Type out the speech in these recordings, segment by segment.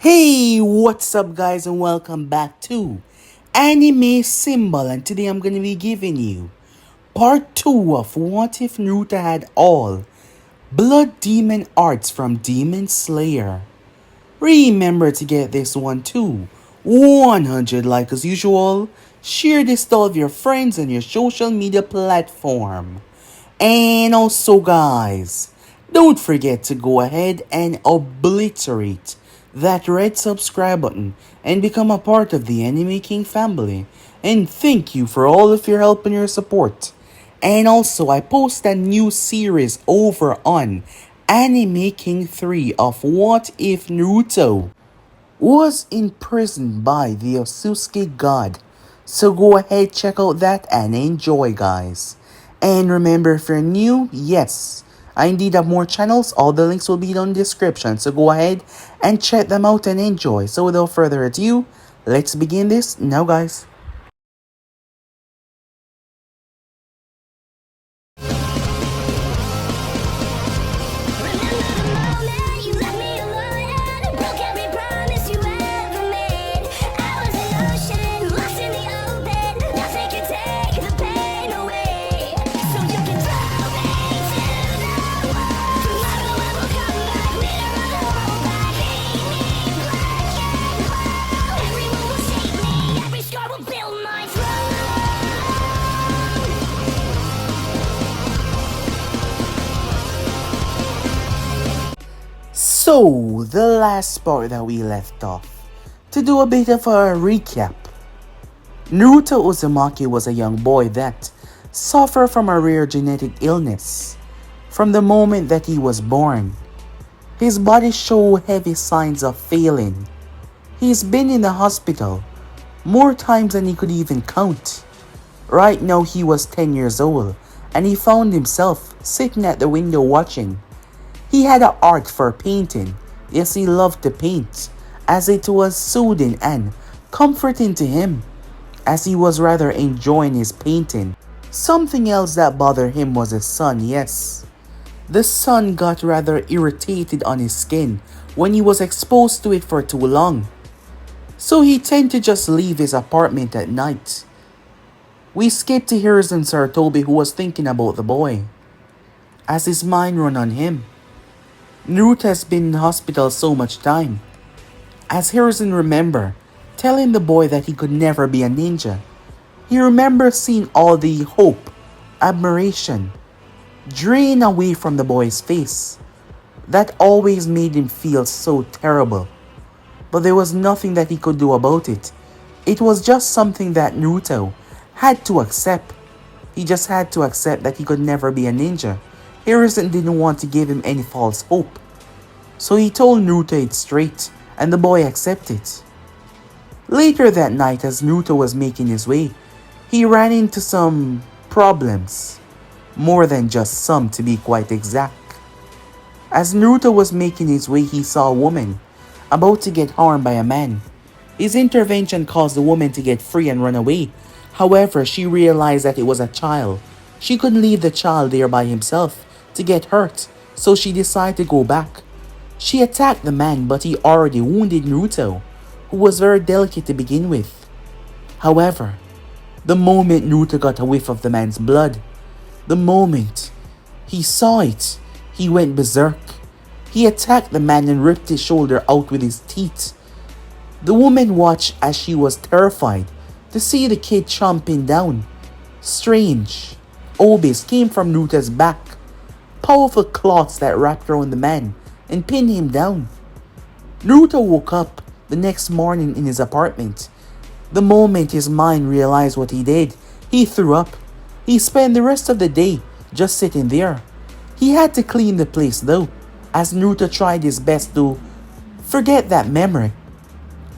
Hey, what's up, guys, and welcome back to Anime Symbol. And today I'm going to be giving you part 2 of What If Naruto Had All Blood Demon Arts from Demon Slayer. Remember to get this one too 100 like as usual. Share this to all of your friends on your social media platform. And also, guys, don't forget to go ahead and obliterate that red subscribe button and become a part of the Anime King family. And thank you for all of your help and your support. And also, I post a new series over on Anime King 3 of What If Naruto was imprisoned by the Osusuke god. So go ahead, check out that and enjoy, guys. And remember, if you're new, yes, I indeed have more channels. All the links will be down in the description. So go ahead and check them out and enjoy. So without further ado, let's begin this now, guys. So, the last part that we left off, to do a bit of a recap, Naruto Uzumaki was a young boy that suffered from a rare genetic illness. From the moment that he was born, his body showed heavy signs of failing. He's been in the hospital more times than he could even count. Right now he was 10 years old and he found himself sitting at the window watching. He had an art for painting. Yes, he loved to paint, as it was soothing and comforting to him, as he was rather enjoying his painting. Something else that bothered him was his sun, yes. The sun got rather irritated on his skin when he was exposed to it for too long. So he tended to just leave his apartment at night. We skipped to Hiruzen Sarutobi, who was thinking about the boy, as his mind ran on him. Naruto has been in hospital so much time. As Hiruzen remembered, telling the boy that he could never be a ninja, he remembers seeing all the hope, admiration, drain away from the boy's face. That always made him feel so terrible. But there was nothing that he could do about it. It was just something that Naruto had to accept. He just had to accept that he could never be a ninja. Hiruzen didn't want to give him any false hope. So he told Naruto it straight, and the boy accepted. Later that night, as Naruto was making his way, he ran into some problems. More than just some, to be quite exact. As Naruto was making his way, he saw a woman about to get harmed by a man. His intervention caused the woman to get free and run away. However, she realized that it was a child. She couldn't leave the child there by himself to get hurt, so she decided to go back. She attacked the man, but he already wounded Naruto, who was very delicate to begin with. However, the moment Naruto got a whiff of the man's blood, the moment he saw it, he went berserk. He attacked the man and ripped his shoulder out with his teeth. The woman watched as she was terrified to see the kid chomping down. Strange obis came from Naruto's back, powerful cloths that wrapped around the man and pinned him down. Naruto woke up the next morning in his apartment. The moment his mind realized what he did, he threw up. He spent the rest of the day just sitting there. He had to clean the place though, as Naruto tried his best to forget that memory,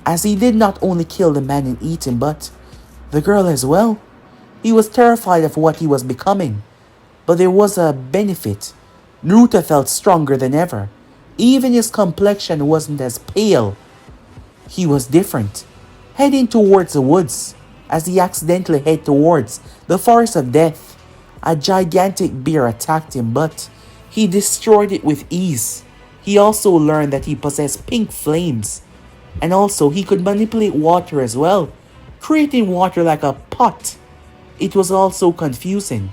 as he did not only kill the man and eat him, but the girl as well. He was terrified of what he was becoming, but there was a benefit. Naruto felt stronger than ever. Even his complexion wasn't as pale. He was different, heading towards the woods, as he accidentally headed towards the forest of death. A gigantic bear attacked him, but he destroyed it with ease. He also learned that he possessed pink flames. And also, he could manipulate water as well, creating water like a pot. It was also confusing.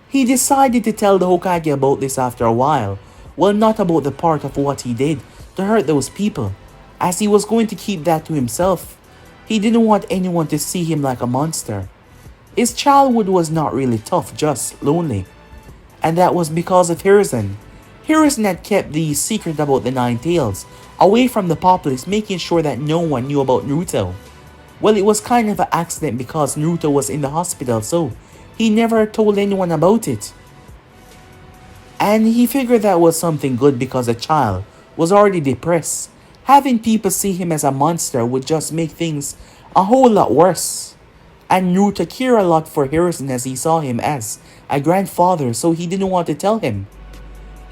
He decided to tell the Hokage about this after a while. Well, not about the part of what he did to hurt those people, as he was going to keep that to himself. He didn't want anyone to see him like a monster. His childhood was not really tough, just lonely. And that was because of Hiruzen. Hiruzen had kept the secret about the Nine Tails away from the populace, making sure that no one knew about Naruto. Well, it was kind of an accident because Naruto was in the hospital, so he never told anyone about it. And he figured that was something good because the child was already depressed. Having people see him as a monster would just make things a whole lot worse. And Naruto cared a lot for Hiruzen as he saw him as a grandfather, so he didn't want to tell him.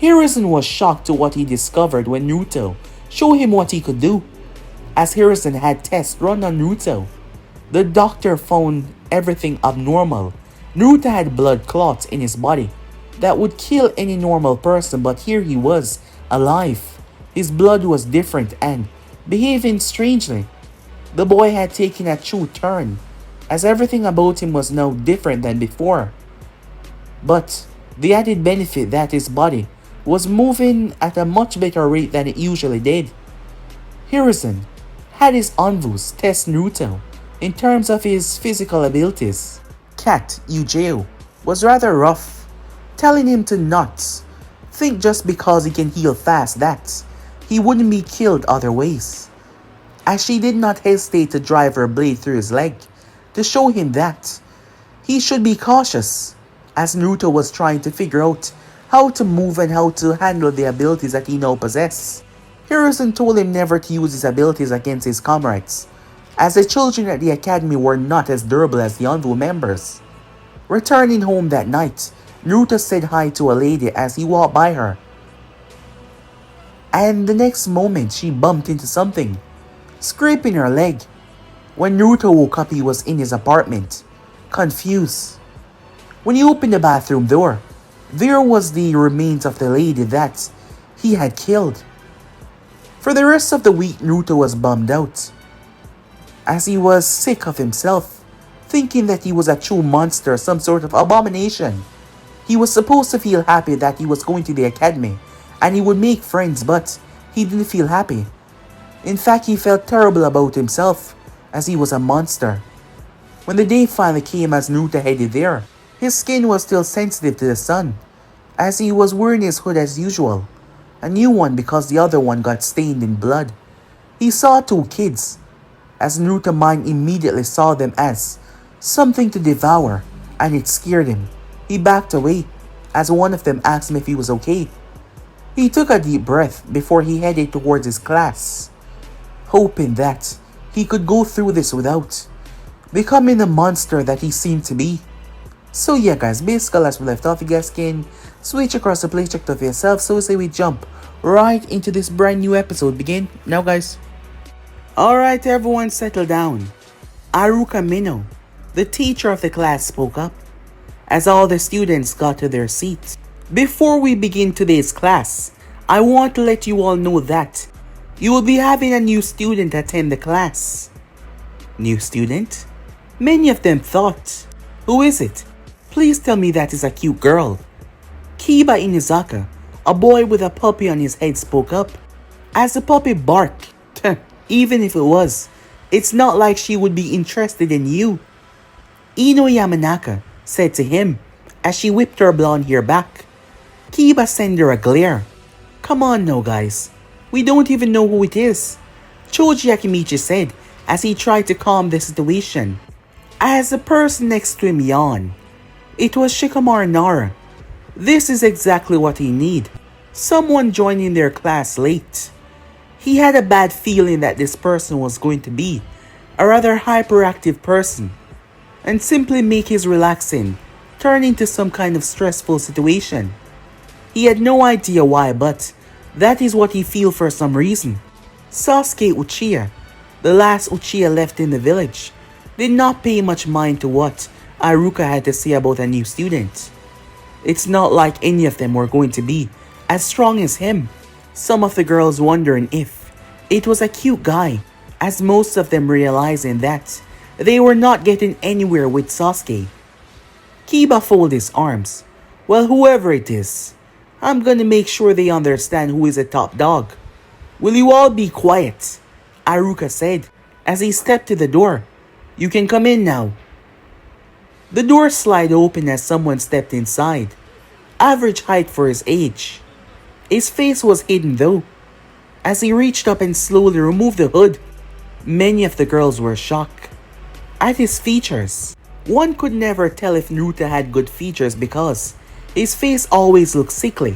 Hiruzen was shocked to what he discovered when Naruto showed him what he could do. As Hiruzen had tests run on Naruto, the doctor found everything abnormal. Naruto had blood clots in his body that would kill any normal person, but here he was, alive. His blood was different and behaving strangely. The boy had taken a true turn, as everything about him was now different than before. But the added benefit that his body was moving at a much better rate than it usually did. Hiruzen had his envoys test Naruto in terms of his physical abilities. Cat Yujeo was rather rough, telling him to not think just because he can heal fast that he wouldn't be killed other ways, as she did not hesitate to drive her blade through his leg to show him that he should be cautious, as Naruto was trying to figure out how to move and how to handle the abilities that he now possessed. Hiruzen told him never to use his abilities against his comrades, as the children at the academy were not as durable as the envoy members. Returning home that night, Naruto said hi to a lady as he walked by her, and the next moment she bumped into something, scraping her leg. When Naruto woke up, he was in his apartment, confused. When he opened the bathroom door, there was the remains of the lady that he had killed. For the rest of the week, Naruto was bummed out, as he was sick of himself, thinking that he was a true monster, some sort of abomination. He was supposed to feel happy that he was going to the academy, and he would make friends, but he didn't feel happy. In fact, he felt terrible about himself, as he was a monster. When the day finally came as Naruto headed there, his skin was still sensitive to the sun, as he was wearing his hood as usual, a new one because the other one got stained in blood. He saw two kids, as Naruto's mind immediately saw them as something to devour, and it scared him. He backed away, as one of them asked him if he was okay. He took a deep breath before he headed towards his class, hoping that he could go through this without becoming the monster that he seemed to be. So yeah guys, basically as we left off, you guys can switch across the play, check it out for yourself. So say we jump right into this brand new episode. Begin now guys. Alright everyone, settle down. Aruka Mino, the teacher of the class, spoke up as all the students got to their seats. Before we begin today's class, I want to let you all know that you will be having a new student attend the class. New student? Many of them thought. Who is it? Please tell me that is a cute girl. Kiba Inuzaka, a boy with a puppy on his head, spoke up. As the puppy barked, even if it was, it's not like she would be interested in you. Ino Yamanaka said to him as she whipped her blonde hair back. Kiba sent her a glare. Come on now guys, we don't even know who it is, Choji Akimichi said as he tried to calm the situation. As the person next to him yawned, it was Shikamaru Nara. This is exactly what he needed. Someone joining their class late. He had a bad feeling that this person was going to be a rather hyperactive person and simply make his relaxing turn into some kind of stressful situation. He had no idea why, but that is what he felt for some reason. Sasuke Uchiha, the last Uchiha left in the village, did not pay much mind to what Aruka had to say about a new student. It's not like any of them were going to be as strong as him. Some of the girls wondering if It was a cute guy, as most of them realizing that they were not getting anywhere with Sasuke. Kiba folded his arms. Well, whoever it is, I'm gonna make sure they understand who is the top dog. Will you all be quiet? Aruka said as he stepped to the door. You can come in now. The door slid open as someone stepped inside. Average height for his age. His face was hidden though. As he reached up and slowly removed the hood, many of the girls were shocked at his features. One could never tell if Naruto had good features because his face always looked sickly.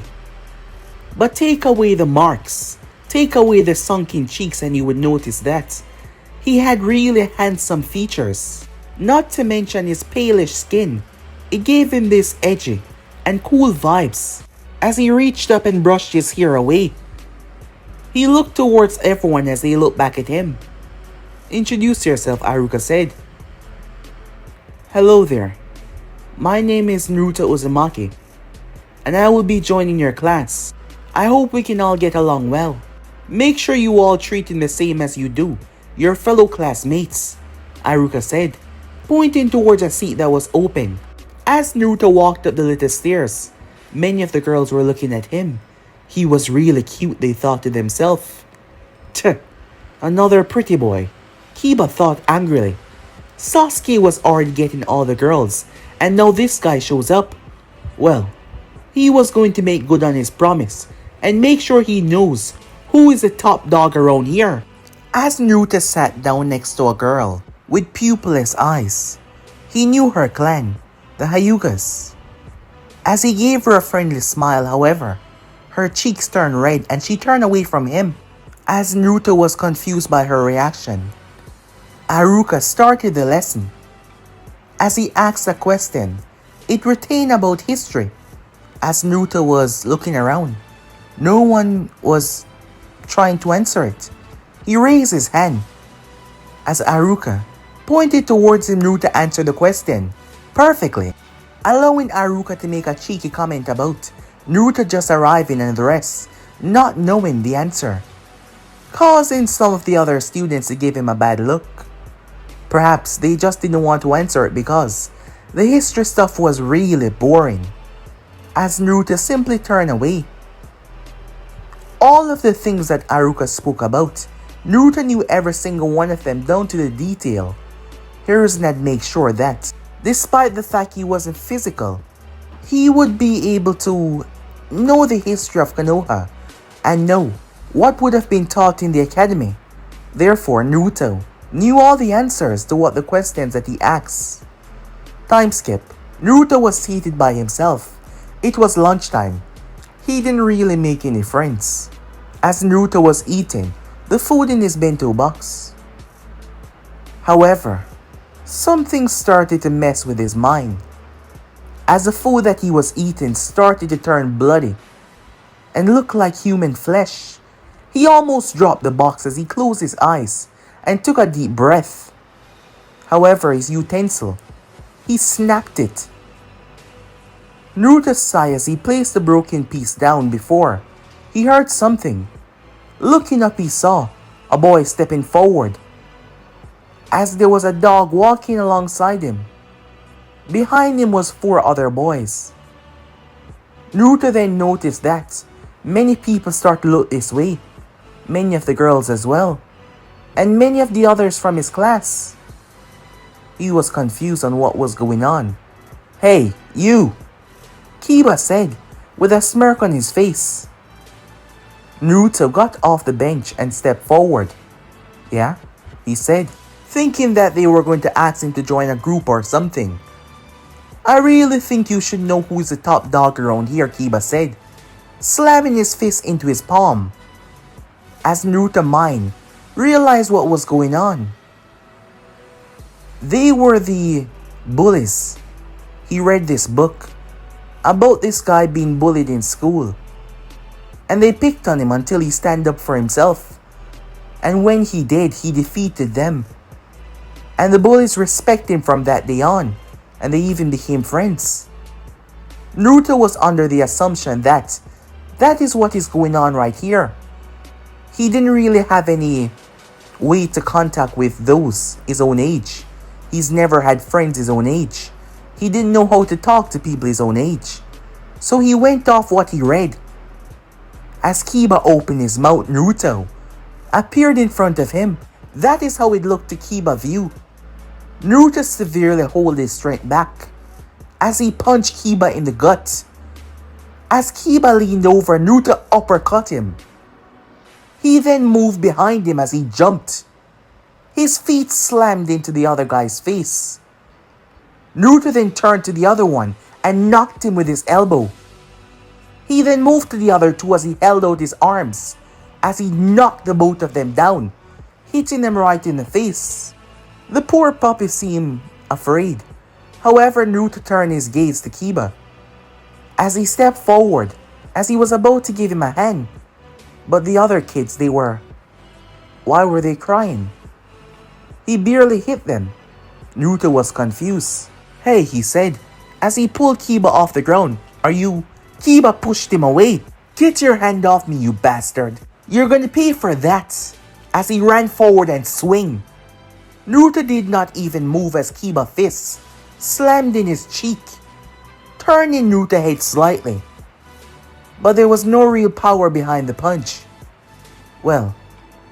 But take away the marks, take away the sunken cheeks and you would notice that he had really handsome features. Not to mention his palish skin. It gave him this edgy and cool vibes. As he reached up and brushed his hair away, he looked towards everyone as they looked back at him. Introduce yourself, Aruka said. Hello there. My name is Naruto Uzumaki, and I will be joining your class. I hope we can all get along well. Make sure you all treat him the same as you do your fellow classmates, Aruka said, pointing towards a seat that was open. As Naruto walked up the little stairs, many of the girls were looking at him. He was really cute, they thought to themselves. Tch, another pretty boy, Kiba thought angrily. Sasuke was already getting all the girls, and now this guy shows up. Well, he was going to make good on his promise and make sure he knows who is the top dog around here. As Naruto sat down next to a girl with pupilless eyes, he knew her clan, the Hyugas. As he gave her a friendly smile, however, her cheeks turned red and she turned away from him. As Naruto was confused by her reaction, Aruka started the lesson. As he asked a question, it retained about history. As Naruto was looking around, no one was trying to answer it. He raised his hand. As Aruka pointed towards him, Naruto answered the question perfectly, allowing Aruka to make a cheeky comment about Naruto just arriving and the rest not knowing the answer, causing some of the other students to give him a bad look. Perhaps they just didn't want to answer it because the history stuff was really boring. As Naruto simply turned away. All of the things that Aruka spoke about, Naruto knew every single one of them down to the detail. Hiruzen had made sure that, despite the fact he wasn't physical, he would be able to know the history of Konoha and know what would have been taught in the academy. Therefore, Naruto knew all the answers to what the questions that he asked. Time skip. Naruto was seated by himself. It was lunchtime. He didn't really make any friends. As Naruto was eating the food in his bento box. However, something started to mess with his mind. As the food that he was eating started to turn bloody and look like human flesh, he almost dropped the box as he closed his eyes and took a deep breath. However, his utensil, he snapped it. Naruto sighed as he placed the broken piece down before he heard something. Looking up, he saw a boy stepping forward as there was a dog walking alongside him. Behind him was 4 other boys. Naruto then noticed that many people start to look this way, many of the girls as well, and many of the others from his class. He was confused on what was going on. Hey, you! Kiba said, with a smirk on his face. Naruto got off the bench and stepped forward. Yeah, he said, thinking that they were going to ask him to join a group or something. I really think you should know who is the top dog around here, Kiba said, slamming his fist into his palm. As Naruto's mind realized what was going on. They were the bullies. He read this book about this guy being bullied in school. And they picked on him until he stand up for himself. And when he did, he defeated them. And the bullies respect him from that day on. And they even became friends. Naruto was under the assumption that that is what is going on right here. He didn't really have any way to contact with those his own age. He's never had friends his own age. He didn't know how to talk to people his own age. So he went off what he read. As Kiba opened his mouth, Naruto appeared in front of him. That is how it looked to Kiba view. Naruto severely held his strength back as he punched Kiba in the gut. As Kiba leaned over, Naruto uppercut him. He then moved behind him as he jumped. His feet slammed into the other guy's face. Naruto then turned to the other one and knocked him with his elbow. He then moved to the other two as he held out his arms as he knocked the both of them down, hitting them right in the face. The poor puppy seemed afraid. However, Naruto turned his gaze to Kiba as he stepped forward as he was about to give him a hand. But the other kids, why were they crying? He barely hit them. Naruto was confused. "Hey," he said, as he pulled Kiba off the ground. "Are you..." Kiba pushed him away. "Get your hand off me, you bastard. You're gonna pay for that." As he ran forward and swing. Naruto did not even move as Kiba's fist slammed in his cheek, turning Naruto's head slightly. But there was no real power behind the punch. Well,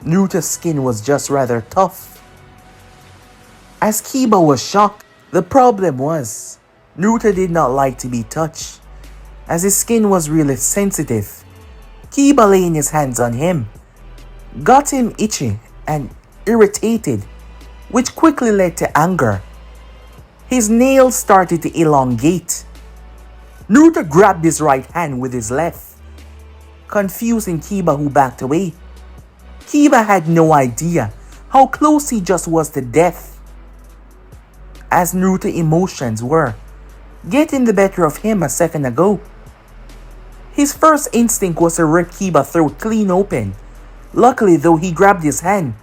Naruto's skin was just rather tough. As Kiba was shocked, the problem was, Naruto did not like to be touched, as his skin was really sensitive. Kiba laying his hands on him got him itchy and irritated, which quickly led to anger. His nails started to elongate. Naruto grabbed his right hand with his left, confusing Kiba, who backed away. Kiba had no idea how close he just was to death, as Naruto's emotions were getting the better of him a second ago. His first instinct was to rip Kiba's throat clean open. Luckily though, he grabbed his hand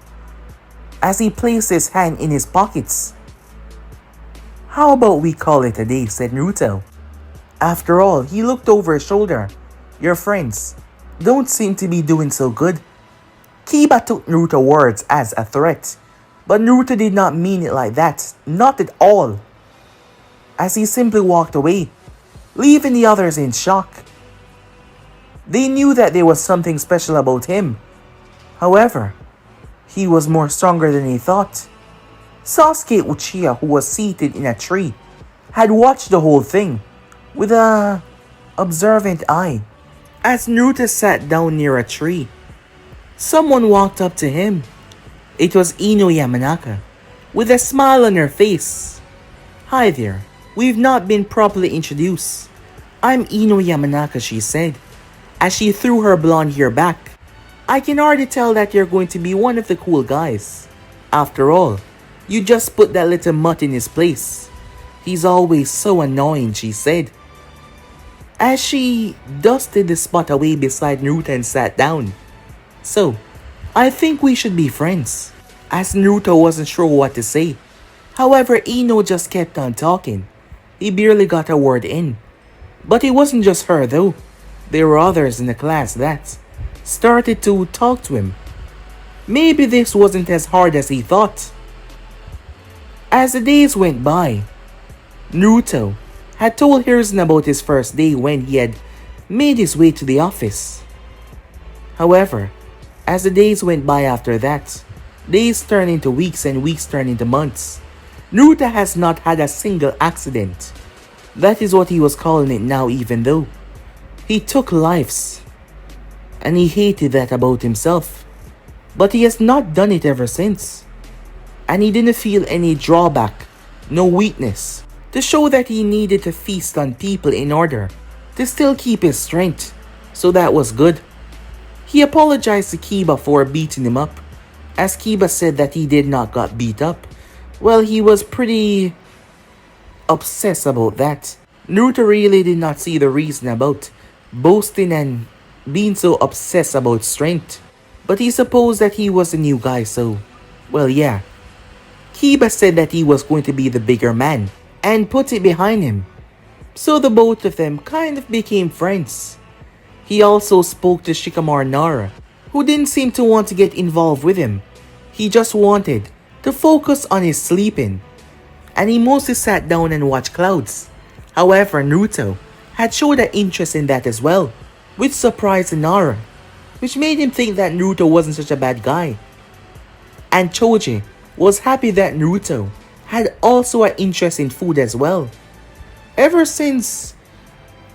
as he placed his hand in his pockets. "How about we call it a day," said Naruto. After all, he looked over his shoulder. "Your friends don't seem to be doing so good." Kiba took Naruto's words as a threat, but Naruto did not mean it like that, not at all. As he simply walked away, leaving the others in shock. They knew that there was something special about him. However, he was more stronger than they thought. Sasuke Uchiha, who was seated in a tree, had watched the whole thing with an observant eye. As Naruto sat down near a tree, someone walked up to him. It was Ino Yamanaka, with a smile on her face. "Hi there, we've not been properly introduced. I'm Ino Yamanaka," she said, as she threw her blonde hair back. "I can already tell that you're going to be one of the cool guys. After all, you just put that little mutt in his place. He's always so annoying," she said, as she dusted the spot away beside Naruto and sat down. "So, I think we should be friends." As Naruto wasn't sure what to say. However, Ino just kept on talking. He barely got a word in. But it wasn't just her though. There were others in the class that started to talk to him. Maybe this wasn't as hard as he thought. As the days went by, Naruto had told Hiruzen about his first day when he had made his way to the office. However, as the days went by after that, days turned into weeks and weeks turned into months. Naruto has not had a single accident. That is what he was calling it now, even though he took lives. And he hated that about himself. But he has not done it ever since. And he didn't feel any drawback, no weakness, to show that he needed to feast on people in order to still keep his strength. So that was good. He apologized to Kiba for beating him up, as Kiba said that he did not got beat up. Well, he was pretty obsessed about that. Naruto really did not see the reason about boasting and being so obsessed about strength. But he supposed that he was a new guy, so, well, yeah. Kiba said that he was going to be the bigger man and put it behind him. So the both of them kind of became friends. He also spoke to Shikamaru Nara, who didn't seem to want to get involved with him. He just wanted to focus on his sleeping, and he mostly sat down and watched clouds. However, Naruto had showed an interest in that as well, which surprised Nara, which made him think that Naruto wasn't such a bad guy. And Choji was happy that Naruto had also an interest in food as well. Ever since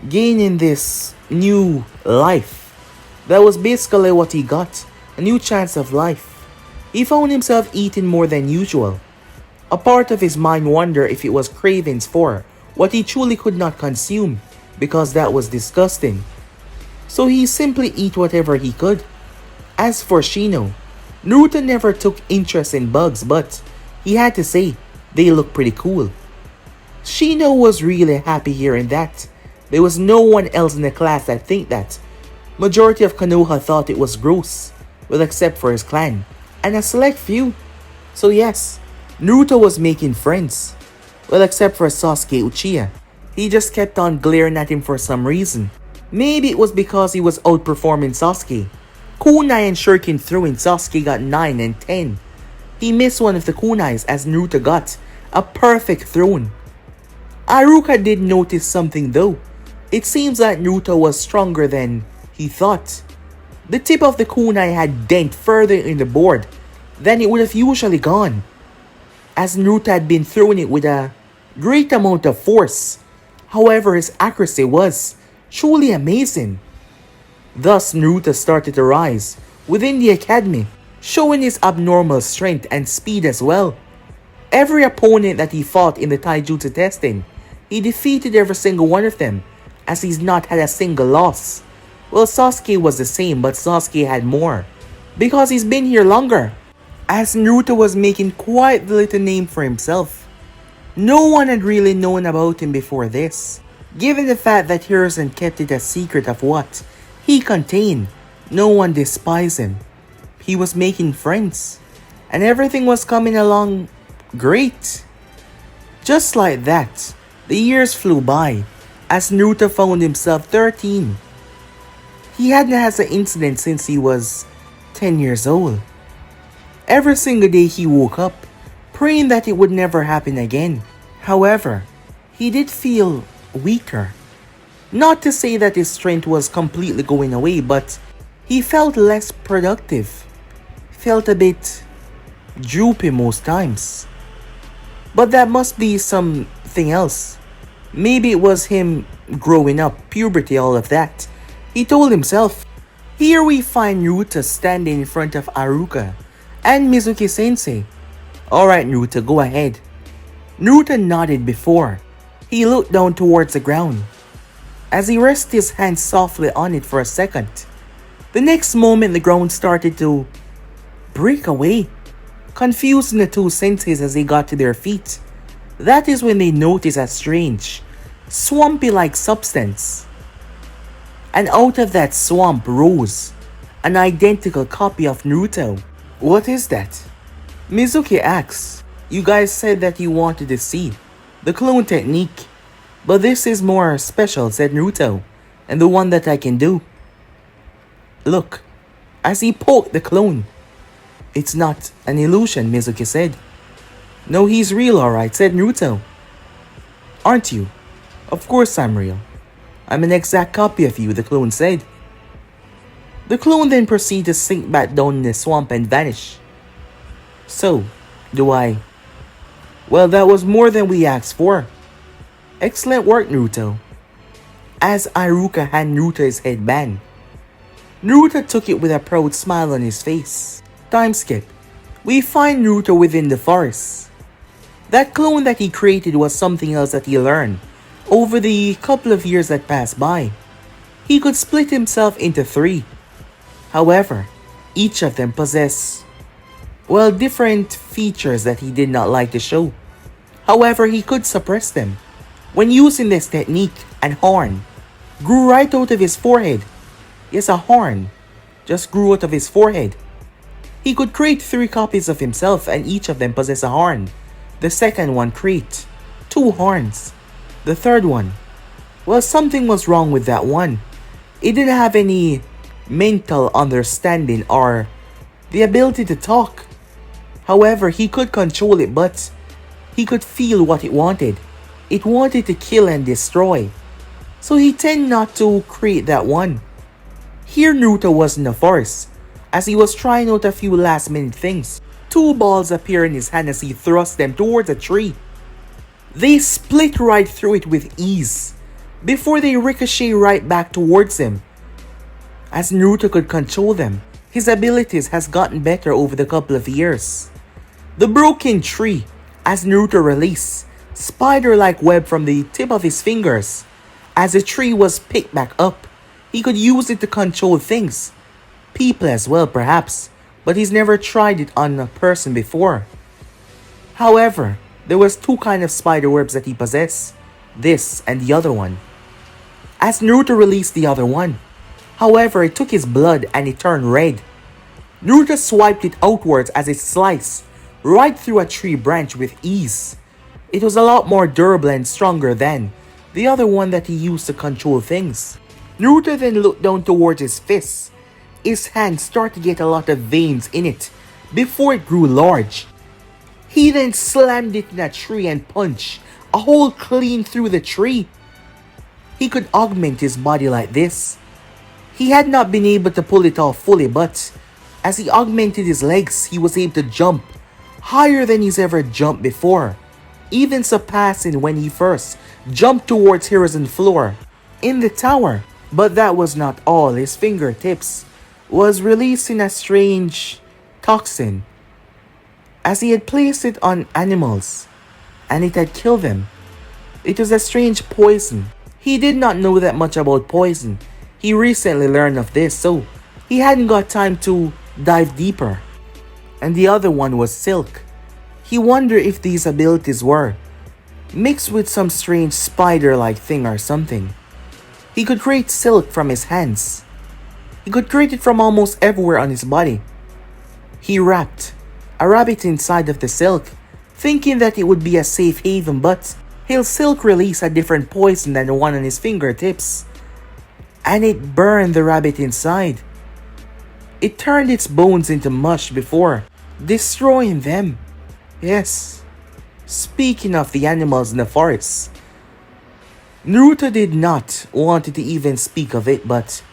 gaining this new life, that was basically what he got, a new chance of life. He found himself eating more than usual. A part of his mind wondered if it was cravings for what he truly could not consume, because that was disgusting. So he simply eat whatever he could. As for Shino, Naruto never took interest in bugs, but he had to say they look pretty cool. Shino was really happy hearing that. There was no one else in the class that think that. Majority of Konoha thought it was gross, well except for his clan, and a select few. So yes, Naruto was making friends. Well except for Sasuke Uchiha. He just kept on glaring at him for some reason. Maybe it was because he was outperforming Sasuke. Kunai and Shuriken throwing Sasuke got 9 and 10. He missed one of the kunais as Naruto got a perfect thrown. Iruka did notice something though. It seems that Naruto was stronger than he thought. The tip of the kunai had dent further in the board than it would have usually gone, as Naruto had been throwing it with a great amount of force. However, his accuracy was truly amazing. Thus, Naruto started to rise within the academy, showing his abnormal strength and speed as well. Every opponent that he fought in the taijutsu testing, he defeated every single one of them, as he's not had a single loss. Well, Sasuke was the same, but Sasuke had more, because he's been here longer, as Naruto was making quite the little name for himself. No one had really known about him before this. Given the fact that Hiruzen kept it a secret of what he contained, no one despised him. He was making friends, and everything was coming along great. Just like that, the years flew by, as Naruto found himself 13. He hadn't had an incident since he was 10 years old. Every single day he woke up, praying that it would never happen again. However, he did feel weaker. Not to say that his strength was completely going away, but he felt less productive. Felt a bit droopy most times. But that must be something else. Maybe it was him growing up, puberty, all of that. He told himself. Here we find Naruto standing in front of Iruka and Mizuki Sensei. Alright Naruto, go ahead. Naruto nodded before he looked down towards the ground, as he rested his hand softly on it for a second. The next moment the ground started to break away, confusing the two senseis as they got to their feet. That is when they noticed a strange, swampy-like substance. And out of that swamp rose an identical copy of Naruto. What is that? Mizuki asks. You guys said that you wanted to see the clone technique, but this is more special, said Naruto, and the one that I can do. Look, as he poked the clone. It's not an illusion, Mizuki said. No, he's real alright, said Naruto. Aren't you? Of course I'm real. I'm an exact copy of you, the clone said. The clone then proceeded to sink back down in the swamp and vanish. So, do I? Well, that was more than we asked for. Excellent work, Naruto. As Iruka handed Naruto his headband, Naruto took it with a proud smile on his face. Time skip. We find Naruto within the forest. That clone that he created was something else that he learned over the couple of years that passed by. He could split himself into 3. However, each of them possessed, well, different features that he did not like to show. However, he could suppress them. When using this technique, an horn grew right out of his forehead. Yes, a horn just grew out of his forehead. He could create 3 copies of himself, and each of them possess a horn. The second one create 2 horns. The third one, well, something was wrong with that one. It didn't have any mental understanding, or the ability to talk. However, he could control it, but he could feel what it wanted. It wanted to kill and destroy. So he tended not to create that one. Here Naruto was in the forest, as he was trying out a few last minute things. Two balls appear in his hand as he thrust them towards a tree. They split right through it with ease, before they ricochet right back towards him. As Naruto could control them, his abilities has gotten better over the couple of years. The broken tree, as Naruto released, spider-like web from the tip of his fingers. As the tree was picked back up, he could use it to control things. People as well, perhaps, but he's never tried it on a person before. However, there was two kinds of spider webs that he possessed, this and the other one. As Naruto released the other one, however, it took his blood and it turned red. Naruto swiped it outwards as it sliced right through a tree branch with ease. It was a lot more durable and stronger than the other one that he used to control things. Naruto then looked down towards his fist. His hand started to get a lot of veins in it before it grew large. He then slammed it in a tree and punched a hole clean through the tree. He could augment his body like this. He had not been able to pull it off fully, but as he augmented his legs, he was able to jump higher than he's ever jumped before, even surpassing when he first jumped towards Hiruzen floor in the tower. But that was not all. His fingertips was releasing a strange toxin, as he had placed it on animals and it had killed them. It was a strange poison. He did not know that much about poison. He recently learned of this, so he hadn't got time to dive deeper. And the other one was silk. He wondered if these abilities were mixed with some strange spider-like thing or something. He could create silk from his hands. He could create it from almost everywhere on his body. He wrapped a rabbit inside of the silk, thinking that it would be a safe haven, but his silk released a different poison than the one on his fingertips, and it burned the rabbit inside. It turned its bones into mush before destroying them. Yes, speaking of the animals in the forest, Naruto did not want to even speak of it, but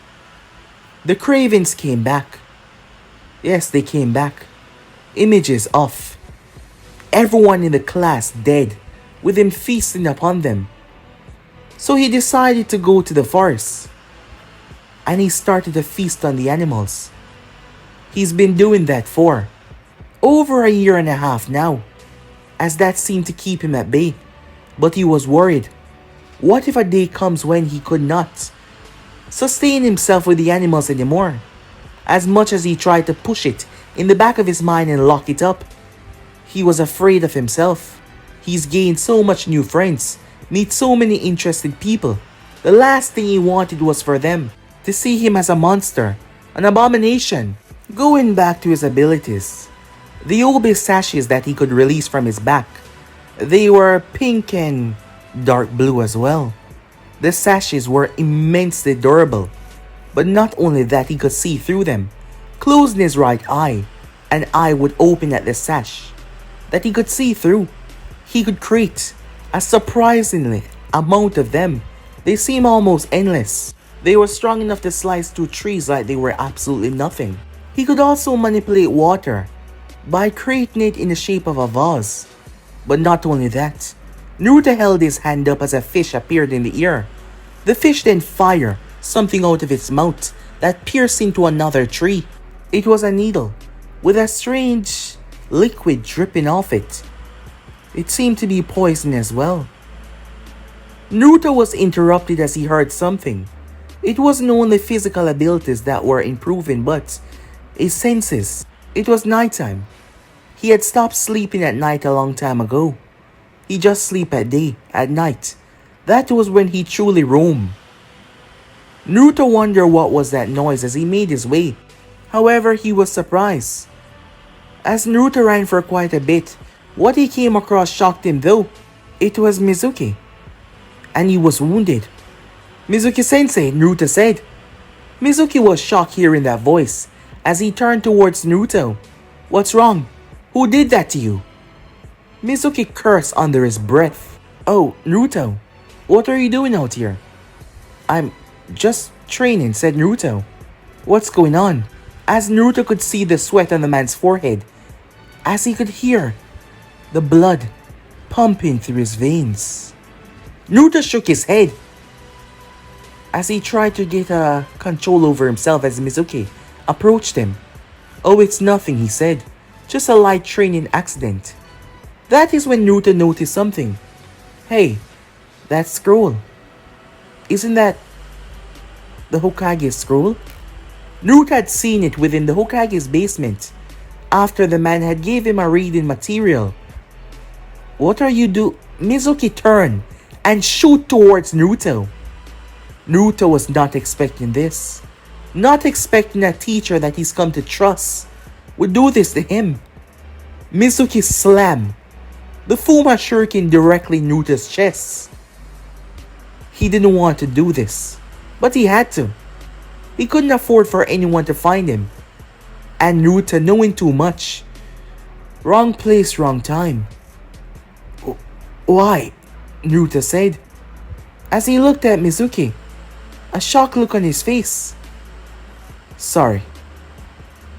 the cravens came back. Yes, they came back. Images of everyone in the class dead, with him feasting upon them. So he decided to go to the forest, and he started to feast on the animals. He's been doing that for over a year and a half now, as that seemed to keep him at bay. But he was worried. What if a day comes when he could not sustain himself with the animals anymore? As much as he tried to push it in the back of his mind and lock it up, he was afraid of himself. He's gained so much new friends, meet so many interesting people. The last thing he wanted was for them to see him as a monster, an abomination. Going back to his abilities, the Obi sashes that he could release from his back, they were pink and dark blue as well. The sashes were immensely durable, but not only that, he could see through them. Closing his right eye, an eye would open at the sash that he could see through. He could create a surprisingly amount of them. They seem almost endless. They were strong enough to slice through trees like they were absolutely nothing. He could also manipulate water by creating it in the shape of a vase. But not only that, Naruto held his hand up as a fish appeared in the air. The fish then fired something out of its mouth that pierced into another tree. It was a needle with a strange liquid dripping off it. It seemed to be poison as well. Naruto was interrupted as he heard something. It wasn't only physical abilities that were improving, but his senses. It was nighttime. He had stopped sleeping at night a long time ago. He just sleep at day, at night. That was when he truly roamed. Naruto wondered what was that noise as he made his way. However, he was surprised. As Naruto ran for quite a bit, what he came across shocked him though. It was Mizuki. And he was wounded. "Mizuki-sensei," Naruto said. Mizuki was shocked hearing that voice as he turned towards Naruto. What's wrong? Who did that to you? Mizuki cursed under his breath. Oh, Naruto, what are you doing out here? I'm just training, said Naruto. What's going on? As Naruto could see the sweat on the man's forehead, as he could hear the blood pumping through his veins. Naruto shook his head as he tried to get control over himself as Mizuki approached him. Oh, it's nothing, he said. Just a light training accident. That is when Naruto noticed something. Hey, that scroll. Isn't that the Hokage's scroll? Naruto had seen it within the Hokage's basement after the man had gave him a reading material. What are you do? Mizuki turned and shoot towards Naruto. Naruto was not expecting this. Not expecting a teacher that he's come to trust would do this to him. Mizuki slammed the Fuma Shuriken directly in Naruto's chest. He didn't want to do this, but he had to. He couldn't afford for anyone to find him. And Naruto, knowing too much. Wrong place, wrong time. Why? Naruto said, as he looked at Mizuki, a shocked look on his face. Sorry.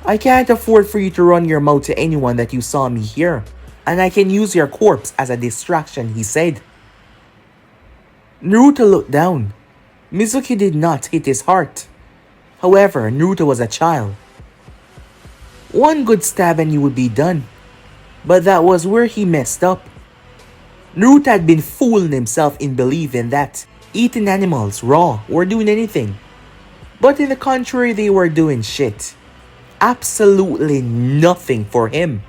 I can't afford for you to run your mouth to anyone that you saw me here, and I can use your corpse as a distraction, he said. Naruto looked down. Mizuki did not hit his heart. However, Naruto was a child. One good stab and he would be done. But that was where he messed up. Naruto had been fooling himself in believing that eating animals raw were doing anything. But in the contrary, they were doing shit. Absolutely nothing for him.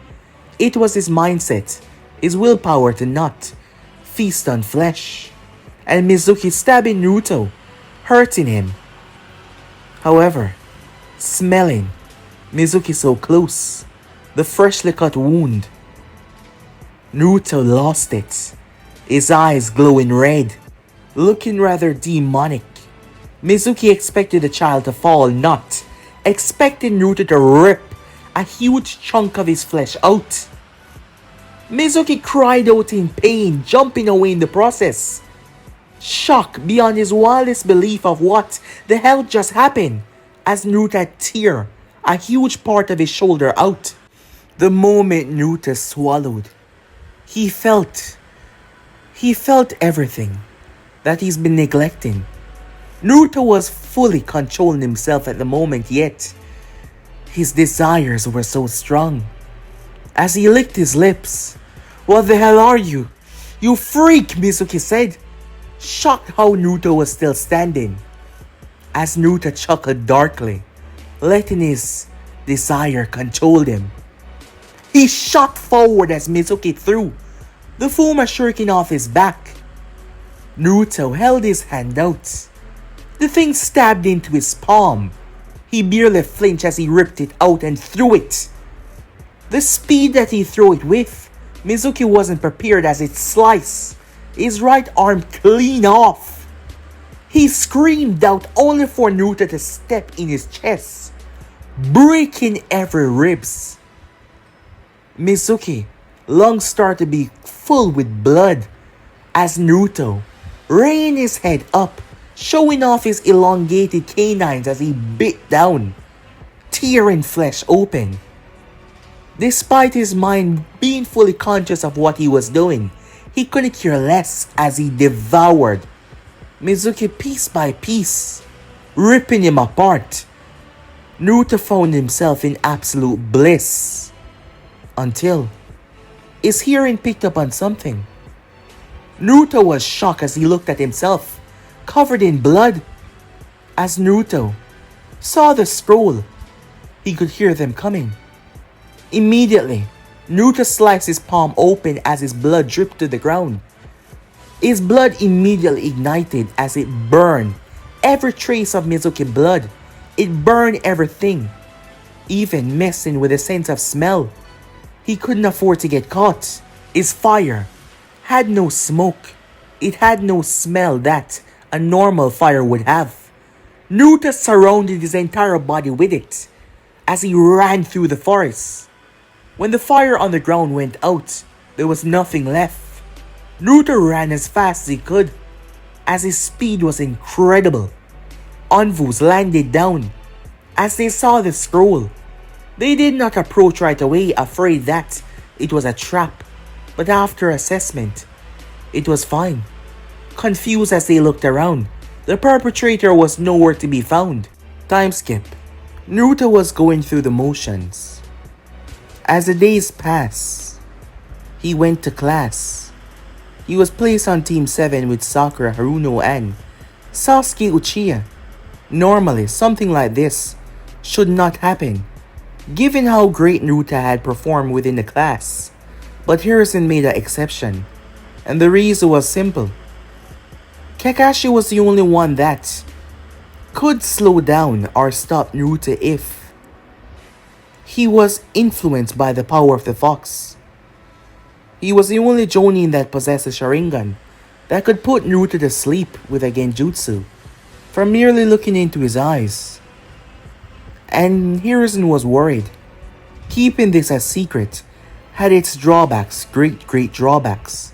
It was his mindset, his willpower to not feast on flesh. And Mizuki stabbing Naruto, hurting him. However, smelling Mizuki so close, the freshly cut wound. Naruto lost it, his eyes glowing red, looking rather demonic. Mizuki expected the child to fall, not expecting Naruto to rip a huge chunk of his flesh out. Mizuki cried out in pain, jumping away in the process. Shocked beyond his wildest belief of what the hell just happened, as Naruto tear a huge part of his shoulder out. The moment Naruto swallowed, he felt everything that he's been neglecting. Naruto was fully controlling himself at the moment, yet his desires were so strong. As he licked his lips, "What the hell are you? You freak," Mizuki said, shocked how Naruto was still standing. As Naruto chuckled darkly, letting his desire control him. He shot forward as Mizuki threw the Fuma Shuriken off his back. Naruto held his hand out. The thing stabbed into his palm. He barely flinched as he ripped it out and threw it. The speed that he threw it with, Mizuki wasn't prepared as it sliced his right arm clean off. He screamed out only for Naruto to step in his chest, breaking every ribs. Mizuki lungs started to be full with blood as Naruto raised his head up, showing off his elongated canines as he bit down, tearing flesh open. Despite his mind being fully conscious of what he was doing, he couldn't care less as he devoured Mizuki piece by piece, ripping him apart. Naruto found himself in absolute bliss until his hearing picked up on something. Naruto was shocked as he looked at himself, covered in blood. As Naruto saw the scroll, he could hear them coming. Immediately, Naruto sliced his palm open as his blood dripped to the ground. His blood immediately ignited as it burned every trace of Mizuki blood. It burned everything, even messing with the sense of smell. He couldn't afford to get caught. His fire had no smoke. It had no smell that a normal fire would have. Naruto surrounded his entire body with it as he ran through the forest. When the fire on the ground went out, there was nothing left. Naruto ran as fast as he could, as his speed was incredible. Envoys landed down as they saw the scroll. They did not approach right away, afraid that it was a trap, but after assessment, it was fine. Confused as they looked around, the perpetrator was nowhere to be found. Time skip. Naruto was going through the motions. As the days passed, he went to class. He was placed on Team 7 with Sakura, Haruno, and Sasuke Uchiha. Normally, something like this should not happen, given how great Naruto had performed within the class. But Hiruzen made an exception, and the reason was simple. Kakashi was the only one that could slow down or stop Naruto if he was influenced by the power of the fox. He was the only Jonin that possessed a Sharingan that could put Naruto to sleep with a Genjutsu from merely looking into his eyes. And Hiruzen was worried. Keeping this a secret had its drawbacks, great drawbacks.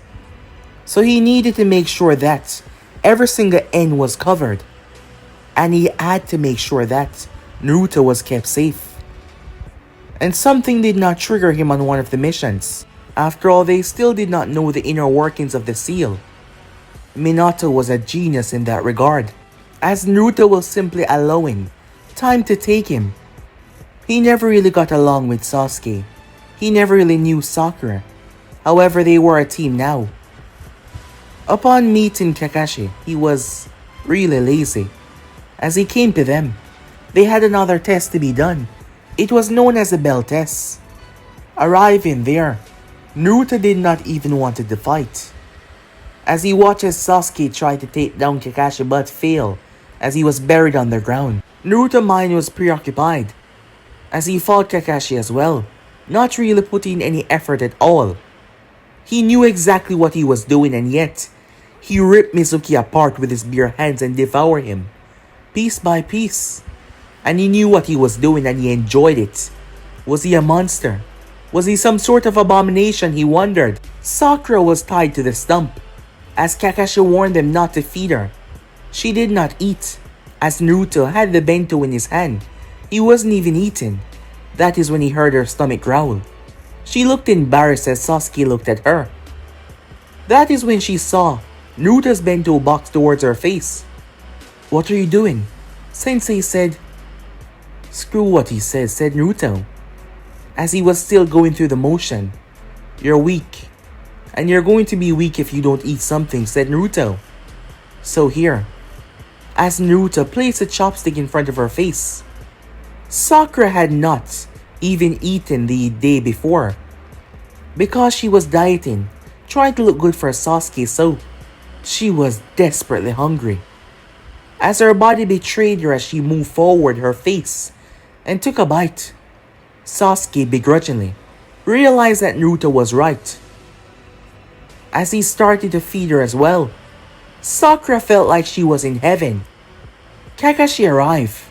So he needed to make sure that every single end was covered. And he had to make sure that Naruto was kept safe. And something did not trigger him on one of the missions. After all, they still did not know the inner workings of the seal. Minato was a genius in that regard, as Naruto was simply allowing time to take him. He never really got along with Sasuke. He never really knew Sakura. However, they were a team now. Upon meeting Kakashi, he was really lazy. As he came to them, they had another test to be done. It was known as the bell test. Arriving there, Naruto did not even want to fight. As he watches Sasuke try to take down Kakashi but fail as he was buried on the ground. Naruto's mind was preoccupied as he fought Kakashi as well, not really putting any effort at all. He knew exactly what he was doing, and yet he ripped Mizuki apart with his bare hands and devoured him, piece by piece. And he knew what he was doing and he enjoyed it. Was he a monster? Was he some sort of abomination, he wondered. Sakura was tied to the stump, as Kakashi warned them not to feed her. She did not eat, as Naruto had the bento in his hand. He wasn't even eating. That is when he heard her stomach growl. She looked embarrassed as Sasuke looked at her. That is when she saw Naruto's bento box towards her face. "What are you doing?" Sensei said. "Screw what he said Naruto, as he was still going through the motion. "You're weak, and you're going to be weak if you don't eat something," said Naruto. "So here," as Naruto placed a chopstick in front of her face. Sakura had not even eaten the day before, because she was dieting, trying to look good for Sasuke, so she was desperately hungry. As her body betrayed her as she moved forward her face and took a bite, Sasuke begrudgingly realized that Naruto was right. As he started to feed her as well, Sakura felt like she was in heaven. Kakashi arrived.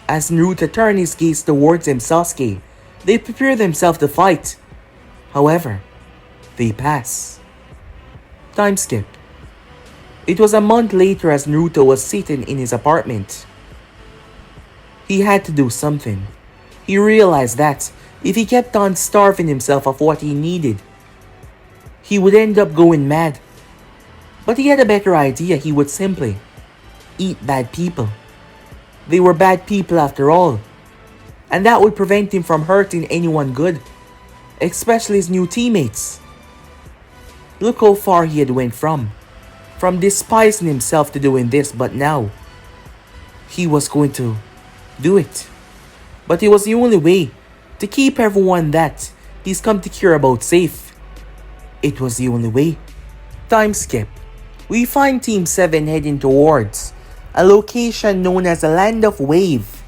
As Naruto turned his gaze towards him, Sasuke, they prepared themselves to fight. However, they pass. Time skip. It was a month later as Naruto was sitting in his apartment. He had to do something. He realized that if he kept on starving himself of what he needed, he would end up going mad. But he had a better idea. He would simply eat bad people. They were bad people after all, and that would prevent him from hurting anyone good, especially his new teammates. Look how far he had went from despising himself to doing this, but now he was going to do it. But it was the only way to keep everyone that he's come to care about safe. It was the only way. Time skip. We find Team 7 heading towards a location known as the Land of Wave.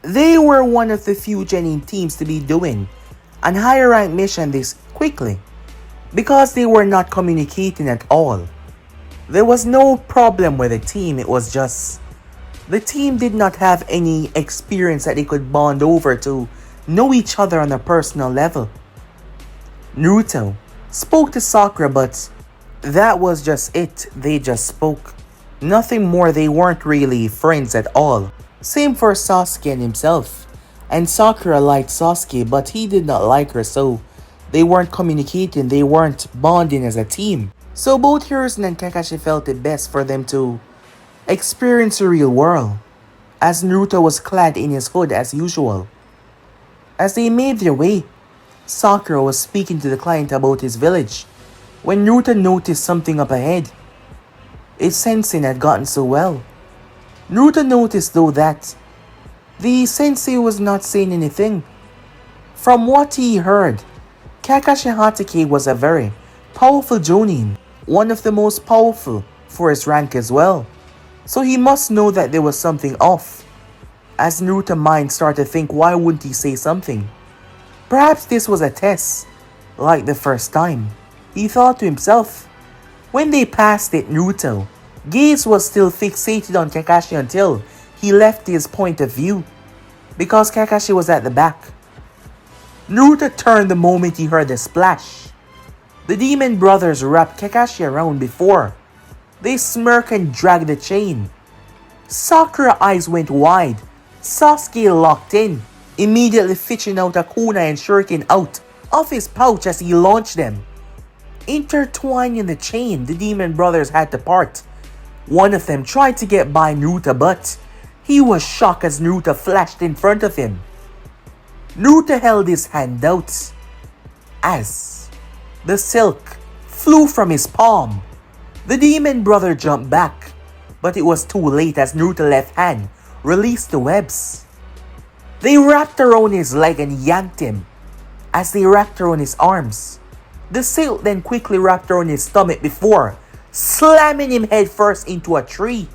They were one of the few Genin teams to be doing an higher rank mission this quickly, because they were not communicating at all. There was no problem with the team, it was just The team did not have any experience that they could bond over to know each other on a personal level. Naruto spoke to Sakura, but that was just it. They just spoke. Nothing more, they weren't really friends at all. Same for Sasuke and himself. And Sakura liked Sasuke, but he did not like her, so they weren't communicating, they weren't bonding as a team. So both Hiruzen and Kakashi felt it best for them to experience the real world, as Naruto was clad in his hood as usual. As they made their way, Sakura was speaking to the client about his village when Naruto noticed something up ahead. Its sensing had gotten so well. Naruto noticed though that the sensei was not saying anything. From what he heard, Kakashi Hatake was a very powerful Jonin, one of the most powerful for his rank as well. So he must know that there was something off. As Naruto's mind started to think, why wouldn't he say something? Perhaps this was a test, like the first time. He thought to himself. When they passed it, Naruto's gaze was still fixated on Kakashi until he left his point of view, because Kakashi was at the back. Naruto turned the moment he heard the splash. The demon brothers wrapped Kakashi around before they smirked and dragged the chain. Sakura's eyes went wide. Sasuke locked in, immediately fishing out a kunai and shuriken out of his pouch as he launched them. Intertwined in the chain, the demon brothers had to part. One of them tried to get by Naruto, but he was shocked as Naruto flashed in front of him. Naruto held his hand out as the silk flew from his palm. The demon brother jumped back, but it was too late as Naruto's left hand released the webs. They wrapped around his leg and yanked him. As they wrapped around his arms, the silk then quickly wrapped around his stomach before slamming him headfirst into a tree.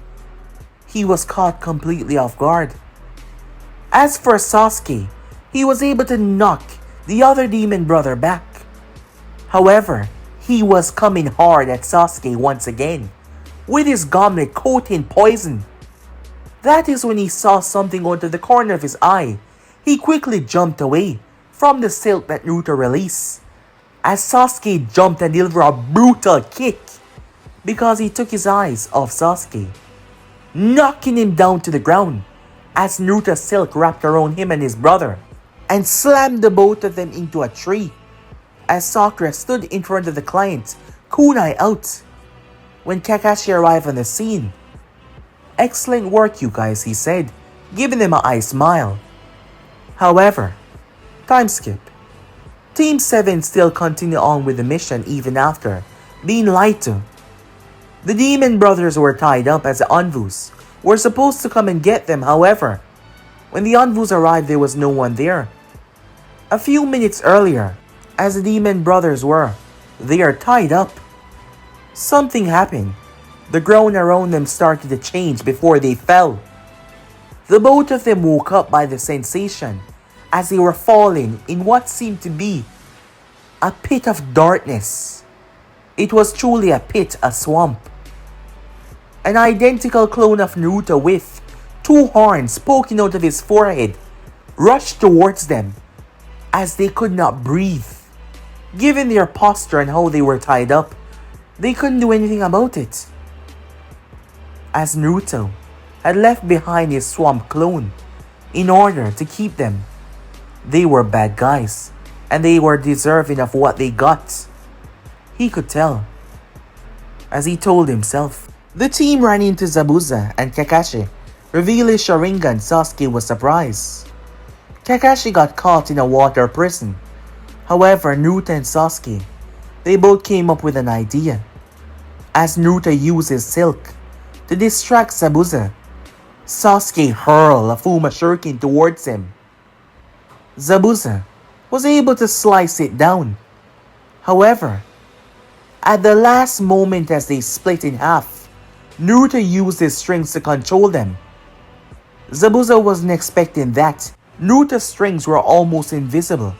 He was caught completely off guard. As for Sasuke, he was able to knock the other demon brother back. However, he was coming hard at Sasuke once again, with his gauntlet coated in poison. That is when he saw something go into the corner of his eye. He quickly jumped away from the silk that Naruto released, as Sasuke jumped and delivered a brutal kick because he took his eyes off Sasuke, knocking him down to the ground as Naruto's silk wrapped around him and his brother and slammed the both of them into a tree. As Sakura stood in front of the client, kunai out, when Kakashi arrived on the scene. "Excellent work, you guys," he said, giving them an eye smile. However, time skip. Team 7 still continued on with the mission even after being lied to. The demon brothers were tied up as the Anvus were supposed to come and get them. However, when the Anvus arrived, there was no one there. A few minutes earlier, as the demon brothers were there tied up, something happened. The ground around them started to change before they fell. The both of them woke up by the sensation as they were falling in what seemed to be a pit of darkness. It was truly a pit, a swamp. An identical clone of Naruto with two horns poking out of his forehead rushed towards them as they could not breathe. Given their posture and how they were tied up, they couldn't do anything about it. As Naruto had left behind his swamp clone in order to keep them, they were bad guys and they were deserving of what they got. He could tell. As he told himself, the team ran into Zabuza and Kakashi. Revealed his Sharingan, Sasuke was surprised. Kakashi got caught in a water prison. However, Naruto and Sasuke, they both came up with an idea. As Naruto used his silk to distract Zabuza, Sasuke hurled a Fuma Shuriken towards him. Zabuza was able to slice it down. However, at the last moment as they split in half, Naruto used his strings to control them. Zabuza wasn't expecting that. Naruto's strings were almost invisible,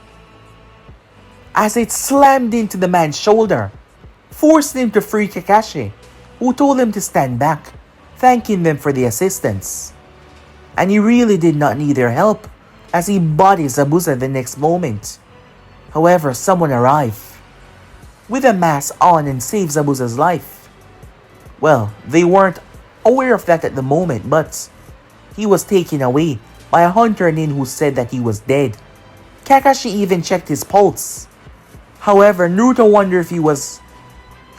as it slammed into the man's shoulder, forcing him to free Kakashi, who told him to stand back, thanking them for the assistance. and he really did not need their help, as he bodied Zabuza the next moment. However, someone arrived, with a mask on, and saved Zabuza's life. Well, they weren't aware of that at the moment, but he was taken away by a hunter nin who said that he was dead. Kakashi even checked his pulse. However, Naruto wondered if he was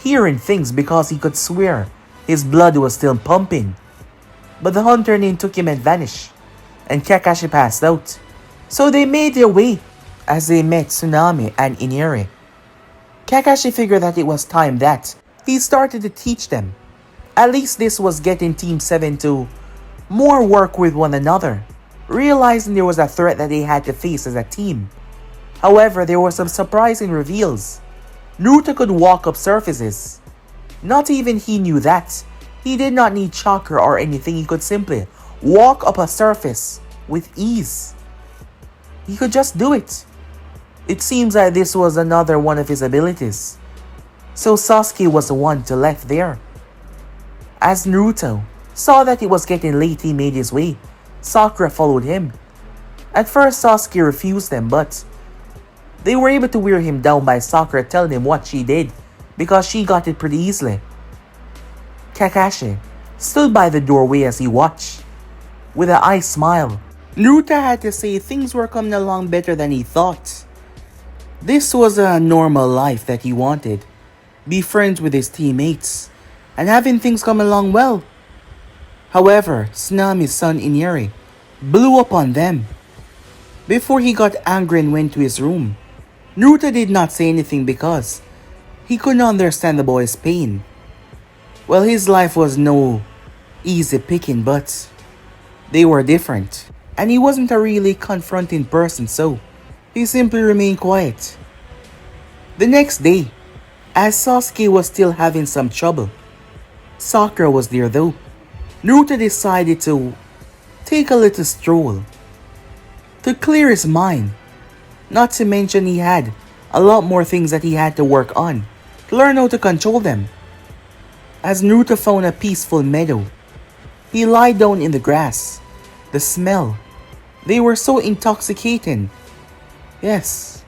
hearing things because he could swear his blood was still pumping. But the hunter nin took him and vanished, and Kakashi passed out. So they made their way as they met Tsunami and Iniri. Kakashi figured that it was time that he started to teach them. At least this was getting Team 7 to more work with one another, realizing there was a threat that they had to face as a team. However, there were some surprising reveals. Naruto could walk up surfaces. Not even he knew that. He did not need chakra or anything, he could simply walk up a surface with ease. He could just do it. It seems like this was another one of his abilities. So Sasuke was the one to left there. As Naruto saw that it was getting late, he made his way. Sakura followed him. At first Sasuke refused them, but they were able to wear him down by Sakura telling him what she did, because she got it pretty easily. Kakashi stood by the doorway as he watched, with an eye smile. Naruto had to say things were coming along better than he thought. This was a normal life that he wanted. Be friends with his teammates, and having things come along well. However, Tsunami's son Iniri blew up on them. Before he got angry and went to his room, Naruto did not say anything because he couldn't understand the boy's pain. Well, his life was no easy picking, but they were different. And he wasn't a really confronting person, so he simply remained quiet. The next day, as Sasuke was still having some trouble, Sakura was there though. Naruto decided to take a little stroll to clear his mind. Not to mention he had a lot more things that he had to work on to learn how to control them. As Naruto found a peaceful meadow, he lied down in the grass. The smell, they were so intoxicating. Yes.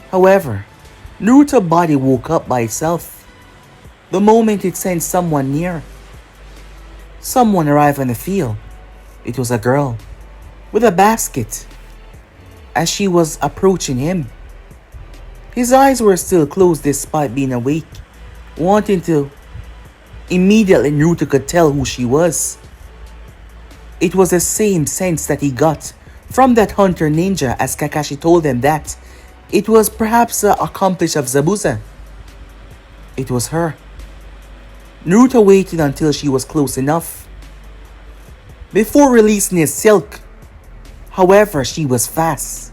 However, Naruto's body woke up by itself the moment it sensed someone near. Someone arrived on the field. It was a girl with a basket. As she was approaching him, his eyes were still closed despite being awake, wanting to. Immediately Naruto could tell who she was. It was the same sense that he got from that hunter ninja, as Kakashi told them that it was perhaps the accomplice of Zabuza. It was her. Naruto waited until she was close enough before releasing his silk. However, she was fast,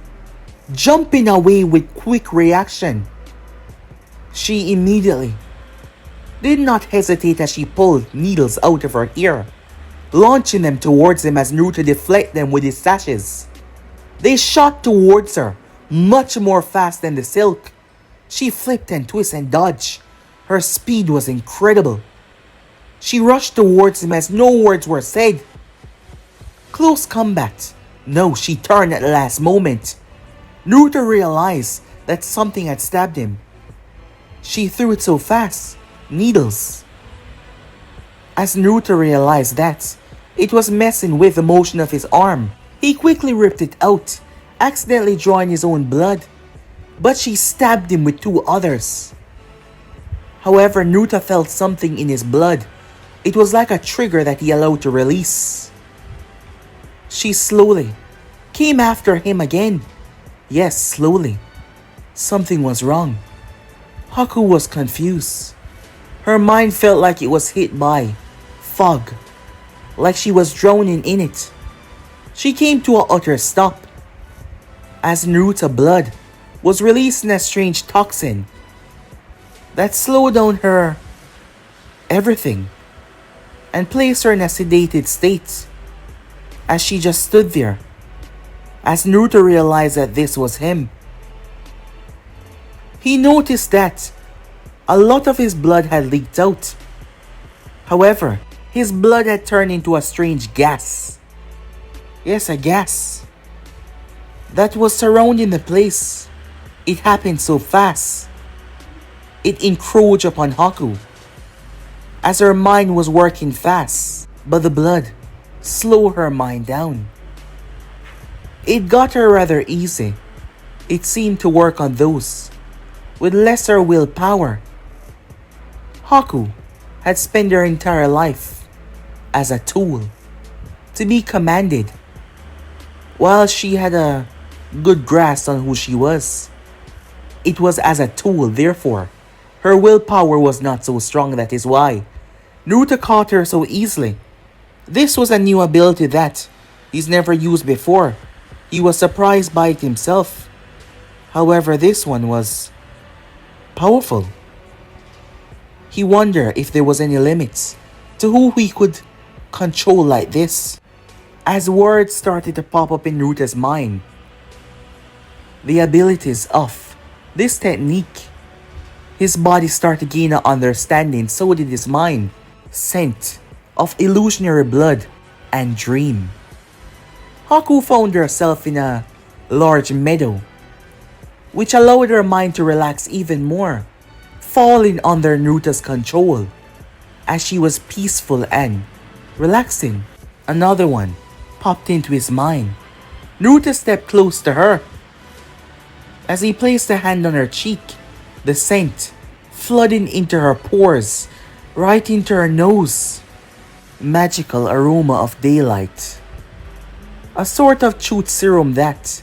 jumping away with quick reaction. She immediately did not hesitate as she pulled needles out of her ear, launching them towards him as Naruto deflected them with his sashes. They shot towards her, much more fast than the silk. She flipped and twisted and dodged. Her speed was incredible. She rushed towards him as no words were said. Close combat. No, she turned at the last moment. Naruto realized that something had stabbed him. She threw it so fast. Needles. As Naruto realized that it was messing with the motion of his arm, he quickly ripped it out, accidentally drawing his own blood. But she stabbed him with two others. However, Naruto felt something in his blood. It was like a trigger that he allowed to release. She slowly came after him again. Yes, slowly. Something was wrong. Haku was confused. Her mind felt like it was hit by fog, like she was drowning in it. She came to an utter stop as Naruto's blood was releasing a strange toxin that slowed down her everything and placed her in a sedated state. As she just stood there, as Naruto realized that this was him, he noticed that a lot of his blood had leaked out. However, his blood had turned into a strange gas. Yes, I guess. That was surrounding the place. It happened so fast. It encroached upon Haku as her mind was working fast, but the blood slowed her mind down. It got her rather easy. It seemed to work on those with lesser willpower. Haku had spent her entire life as a tool to be commanded, while she had a good grasp on who she was. It was as a tool, therefore, her willpower was not so strong. That is why Naruto caught her so easily. This was a new ability that he's never used before. He was surprised by it himself. However, this one was powerful. He wondered if there was any limits to who he could control like this. As words started to pop up in Naruto's mind, the abilities of this technique, his body started to gain an understanding, so did his mind. Scent of illusionary blood and dream. Haku found herself in a large meadow, which allowed her mind to relax even more, falling under Naruto's control as she was peaceful and relaxing. Another one popped into his mind. Naruto stepped close to her. As he placed a hand on her cheek, the scent flooding into her pores, right into her nose. Magical aroma of daylight. A sort of truth serum that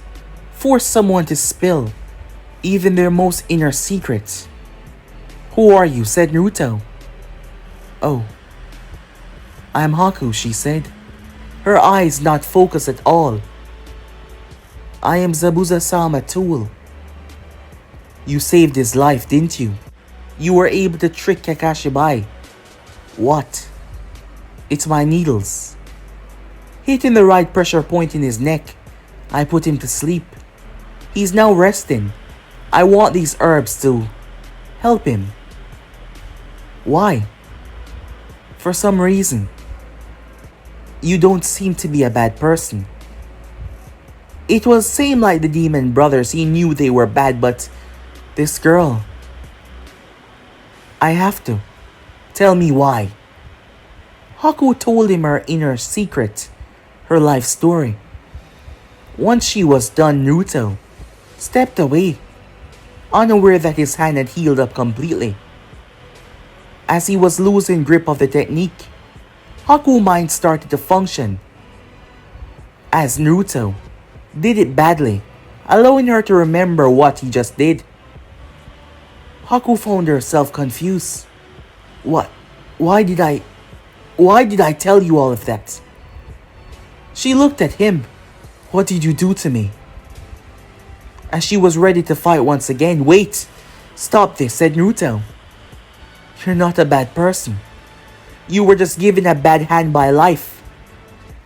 forced someone to spill even their most inner secrets. "Who are you?" said Naruto. "Oh, I'm Haku," she said, her eyes not focused at all. "I am Zabuza-sama tool. You saved his life, didn't you? You were able to trick Kakashi by what?" "It's my needles. Hitting the right pressure point in his neck, I put him to sleep. He's now resting. I want these herbs to help him." "Why?" "For some reason. You don't seem to be a bad person." It was same like the demon brothers. He knew they were bad, but this girl... "I have to. Tell me why." Haku told him her inner secret, her life story. Once she was done, Naruto stepped away, unaware that his hand had healed up completely. As he was losing grip of the technique, Haku's mind started to function as Naruto did it badly, allowing her to remember what he just did. Haku found herself confused. What? Why did I tell you all of that?" She looked at him. "What did you do to me?" As she was ready to fight once again. "Wait! Stop this," said Naruto. "You're not a bad person. You were just given a bad hand by life.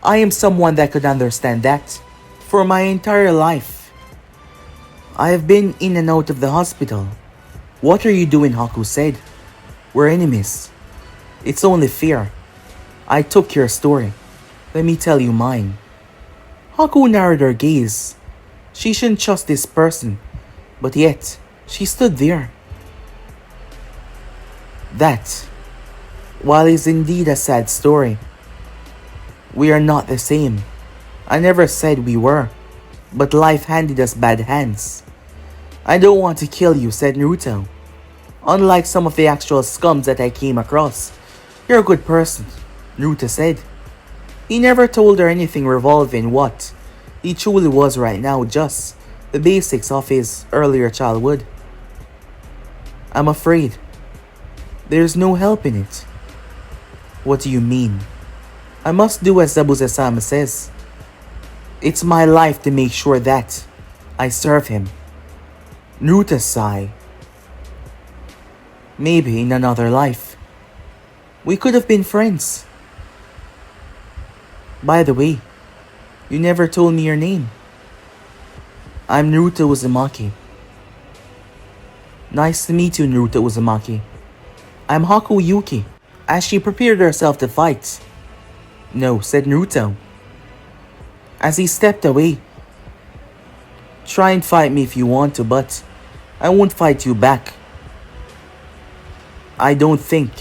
I am someone that could understand that. For my entire life, I have been in and out of the hospital." "What are you doing?" Haku said. "We're enemies. It's only fear. I took your story. Let me tell you mine." Haku narrowed her gaze. She shouldn't trust this person, but yet she stood there. That, while is indeed a sad story, we are not the same. I never said we were, but life handed us bad hands. "I don't want to kill you," said Naruto. "Unlike some of the actual scums that I came across, you're a good person," Naruto said. He never told her anything revolving what he truly was right now, just the basics of his earlier childhood. "I'm afraid there's no help in it." "What do you mean?" "I must do as Zabuza-sama says. It's my life to make sure that I serve him." Naruto sighed. "Maybe in another life, we could have been friends. By the way, you never told me your name." "I'm Naruto Uzumaki." "Nice to meet you, Naruto Uzumaki. I'm Haku Yuki." As she prepared herself to fight. "No," said Naruto. as he stepped away. Try and fight me if you want to, but I won't fight you back. I don't think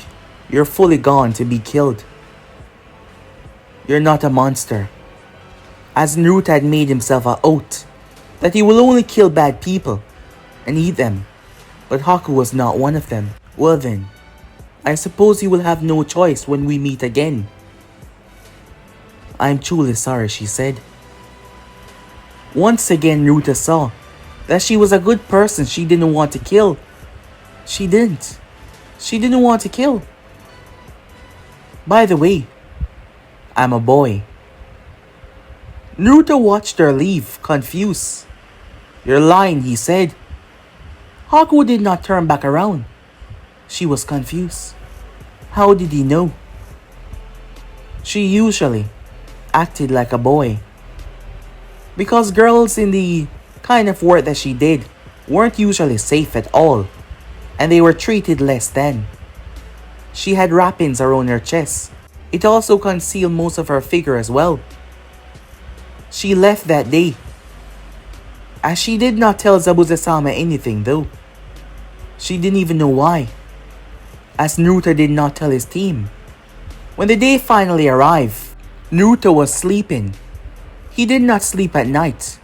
you're fully gone to be killed. You're not a monster. As Naruto had made himself an oath that he will only kill bad people and eat them, but Haku was not one of them. Well then, I suppose you will have no choice when we meet again. I'm truly sorry, she said. Once again, Naruto saw that she was a good person she didn't want to kill. She didn't. She didn't want to kill. By the way, I'm a boy. Naruto watched her leave, confused. You're lying, he said. Haku did not turn back around. She was confused. How did he know? She usually acted like a boy. Because girls in the kind of work that she did weren't usually safe at all, and they were treated less than. She had wrappings around her chest. It also concealed most of her figure as well. She left that day, as she did not tell Zabuza-sama anything though. She didn't even know why, as Naruto did not tell his team. When the day finally arrived, Naruto was sleeping. He did not sleep at night,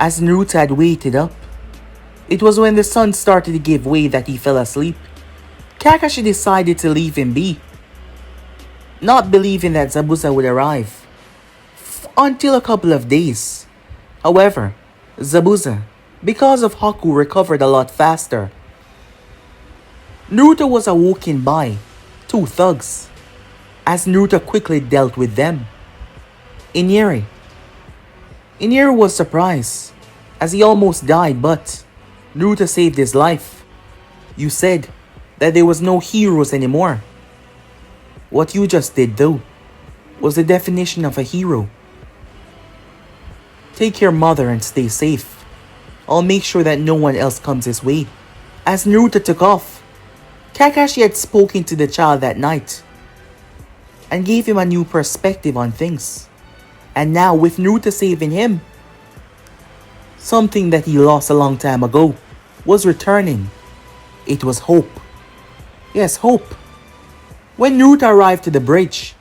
as Naruto had waited up. It was when the sun started to give way that he fell asleep. Kakashi decided to leave him be, not believing that Zabuza would arrive until a couple of days. However, Zabuza, because of Haku, recovered a lot faster. Naruto was awoken by two thugs, as Naruto quickly dealt with them. Iniri was surprised, as he almost died, but Naruto saved his life. You said that there was no heroes anymore. What you just did though was the definition of a hero. Take your mother and stay safe. I'll make sure that no one else comes this way. As Naruto took off, Kakashi had spoken to the child that night and gave him a new perspective on things. And now with Naruto saving him, something that he lost a long time ago was returning. It was hope. Yes, hope. When Naruto arrived to the bridge,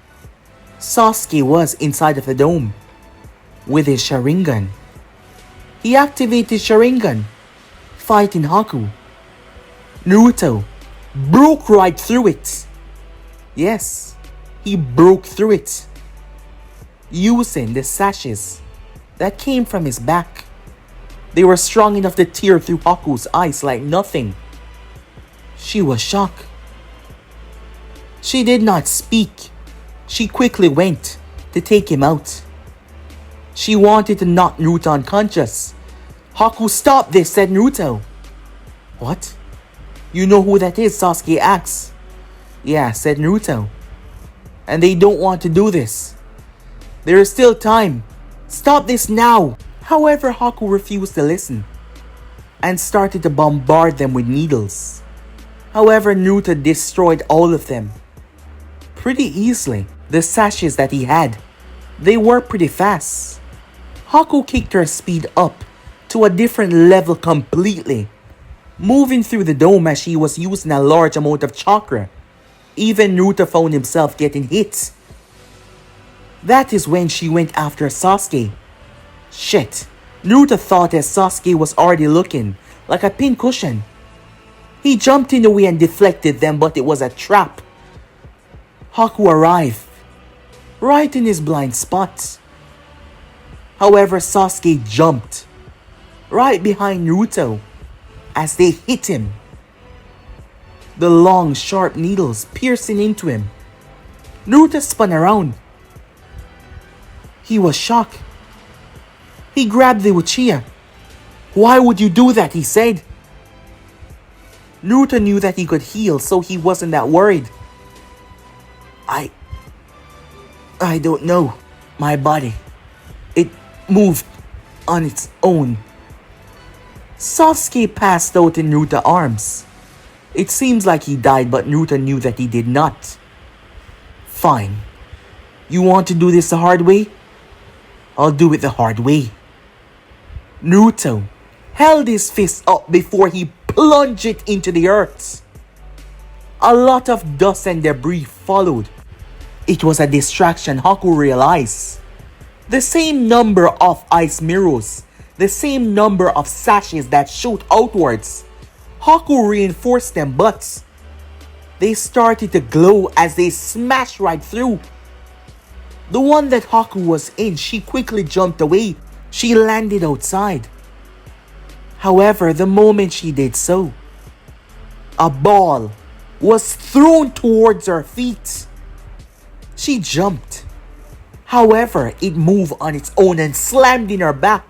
Sasuke was inside of the dome with his Sharingan. He activated Sharingan, fighting Haku. Naruto broke right through it. Yes, he broke through it, using the sashes that came from his back. They were strong enough to tear through Haku's eyes like nothing. She was shocked. She did not speak. She quickly went to take him out. She wanted to knock Naruto unconscious. Haku, stop this, said Naruto. What? You know who that is? Sasuke asked. Yeah, said Naruto. And they don't want to do this. There is still time. Stop this now. However, Haku refused to listen and started to bombard them with needles. However, Naruto destroyed all of them pretty easily. The sashes that he had, they were pretty fast. Haku kicked her speed up to a different level completely, moving through the dome as she was using a large amount of chakra. Even Naruto found himself getting hit. That is when she went after Sasuke. Shit, Naruto thought that Sasuke was already looking like a pincushion. He jumped in the way and deflected them, but it was a trap. Haku arrived right in his blind spot. However, Sasuke jumped right behind Naruto as they hit him. The long, sharp needles piercing into him. Naruto spun around. He was shocked. He grabbed the Uchiha. Why would you do that? He said. Naruto knew that he could heal, so he wasn't that worried. I don't know. My body, it moved on its own. Sasuke passed out in Naruto's arms. It seems like he died, but Naruto knew that he did not. Fine. You want to do this the hard way? I'll do it the hard way. Naruto held his fist up before he plunged it into the earth. A lot of dust and debris followed. It was a distraction, Haku realized. The same number of ice mirrors, the same number of sashes that shoot outwards. Haku reinforced them, but they started to glow as they smashed right through. The one that Haku was in, she quickly jumped away. She landed outside. However, the moment she did so, a ball was thrown towards her feet. She jumped. However, it moved on its own and slammed in her back.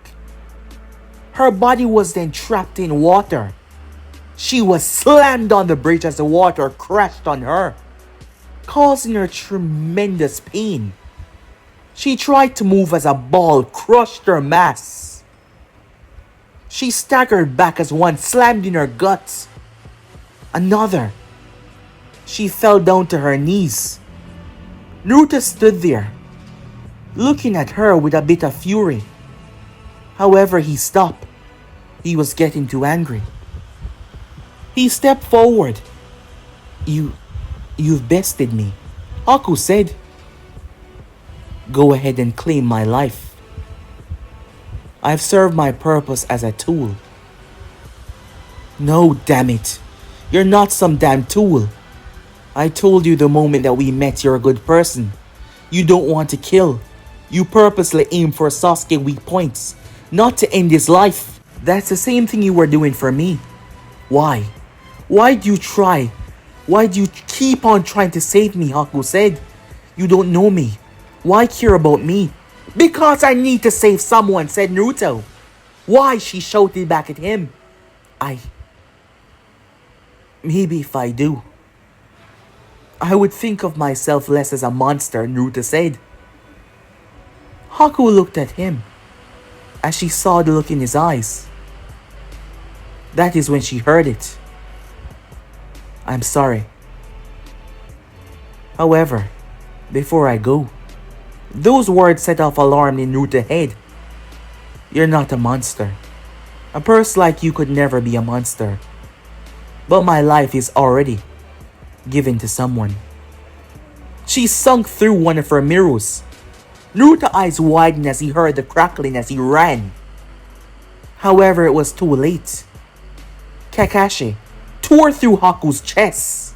Her body was then trapped in water. She was slammed on the bridge as the water crashed on her, causing her tremendous pain. She tried to move as a ball crushed her mass. She staggered back as one slammed in her guts. Another. She fell down to her knees. Naruto stood there, looking at her with a bit of fury. However, he stopped. He was getting too angry. He stepped forward. You've bested me, Haku said. Go ahead and claim my life. I've served my purpose as a tool. No, damn it. You're not some damn tool. I told you the moment that we met you're a good person. You don't want to kill. You purposely aim for Sasuke weak points, not to end his life. That's the same thing you were doing for me. Why? Why do you try? Why do you keep on trying to save me, Haku said. You don't know me. Why care about me? Because I need to save someone, said Naruto. Why? She shouted back at him. Maybe if I do, I would think of myself less as a monster, Naruto said. Haku looked at him as she saw the look in his eyes. That is when she heard it. I'm sorry. However, before I go, those words set off alarm in Naruto's head. You're not a monster. A person like you could never be a monster. But my life is already given to someone. She sunk through one of her mirrors. Naruto's eyes widened as he heard the crackling as he ran. However, it was too late. Kakashi tore through Haku's chest.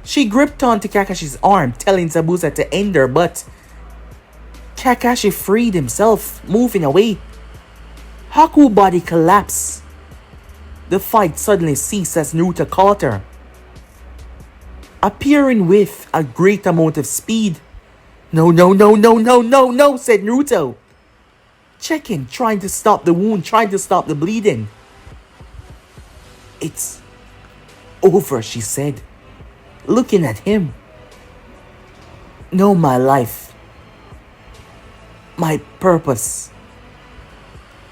She gripped onto Kakashi's arm, telling Zabuza to end her, but Kakashi freed himself, moving away. Haku's body collapsed. The fight suddenly ceased as Naruto caught her, appearing with a great amount of speed. No, said Naruto. Checking, trying to stop the wound, trying to stop the bleeding. It's over, she said, looking at him. No, my life. My purpose.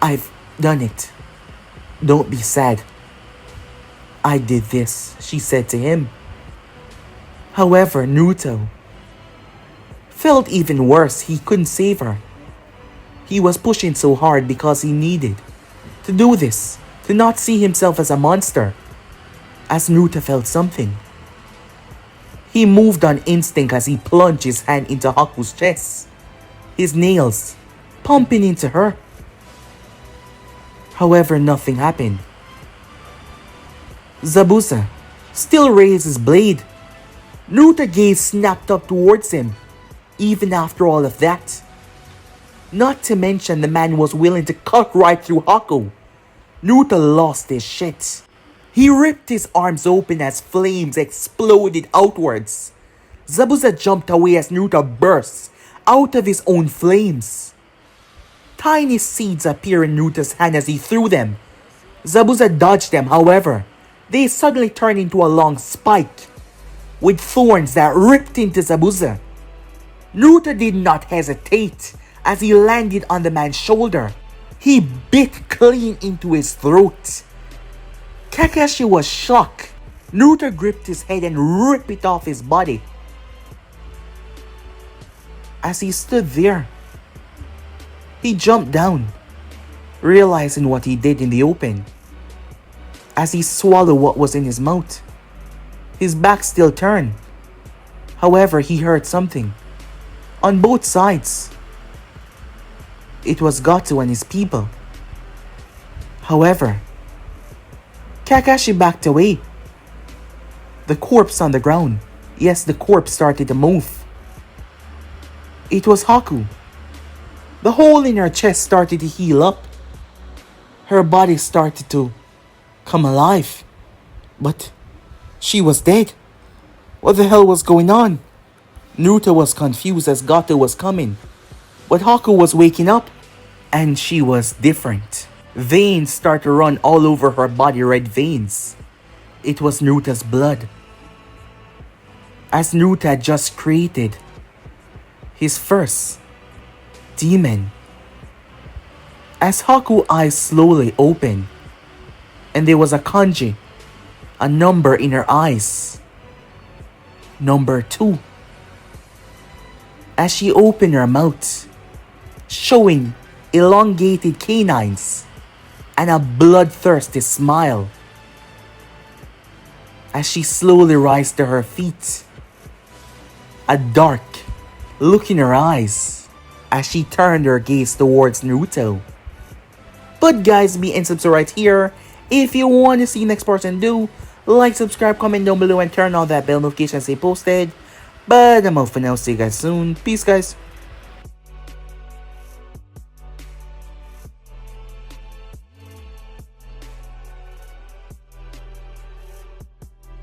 I've done it. Don't be sad. I did this, she said to him. However, Naruto felt even worse. He couldn't save her. He was pushing so hard because he needed to do this, to not see himself as a monster. As Naruto felt something, he moved on instinct as he plunged his hand into Haku's chest, his nails pumping into her. However, nothing happened. Zabuza still raised his blade. Naruto's gaze snapped up towards him, even after all of that. Not to mention the man was willing to cut right through Haku. Naruto lost his shit. He ripped his arms open as flames exploded outwards. Zabuza jumped away as Naruto burst out of his own flames. Tiny seeds appeared in Naruto's hand as he threw them. Zabuza dodged them, however. They suddenly turned into a long spike with thorns that ripped into Zabuza. Naruto did not hesitate as he landed on the man's shoulder. He bit clean into his throat. Kakashi was shocked. Naruto gripped his head and ripped it off his body. As he stood there, he jumped down, realizing what he did in the open. As he swallowed what was in his mouth, his back still turned. However, he heard something. On both sides. It was Gato and his people. However, Kakashi backed away. The corpse on the ground. Yes, the corpse started to move. It was Haku. The hole in her chest started to heal up. Her body started to come alive. But she was dead. What the hell was going on? Naruto was confused as Gato was coming. But Haku was waking up. And she was different. Veins started to run all over her body, red veins. It was Naruto's blood. As Naruto had just created his first demon. As Haku's eyes slowly opened, and there was a kanji, a number in her eyes. Number 2. As she opened her mouth, showing elongated canines and a bloodthirsty smile. As she slowly rises to her feet, a dark look in her eyes as she turned her gaze towards Naruto. But guys, be and subscribe right here. If you want to see next person do, like, subscribe, comment down below, and turn on that bell notification to stay posted. But I'm out for now. See you guys soon. Peace, guys.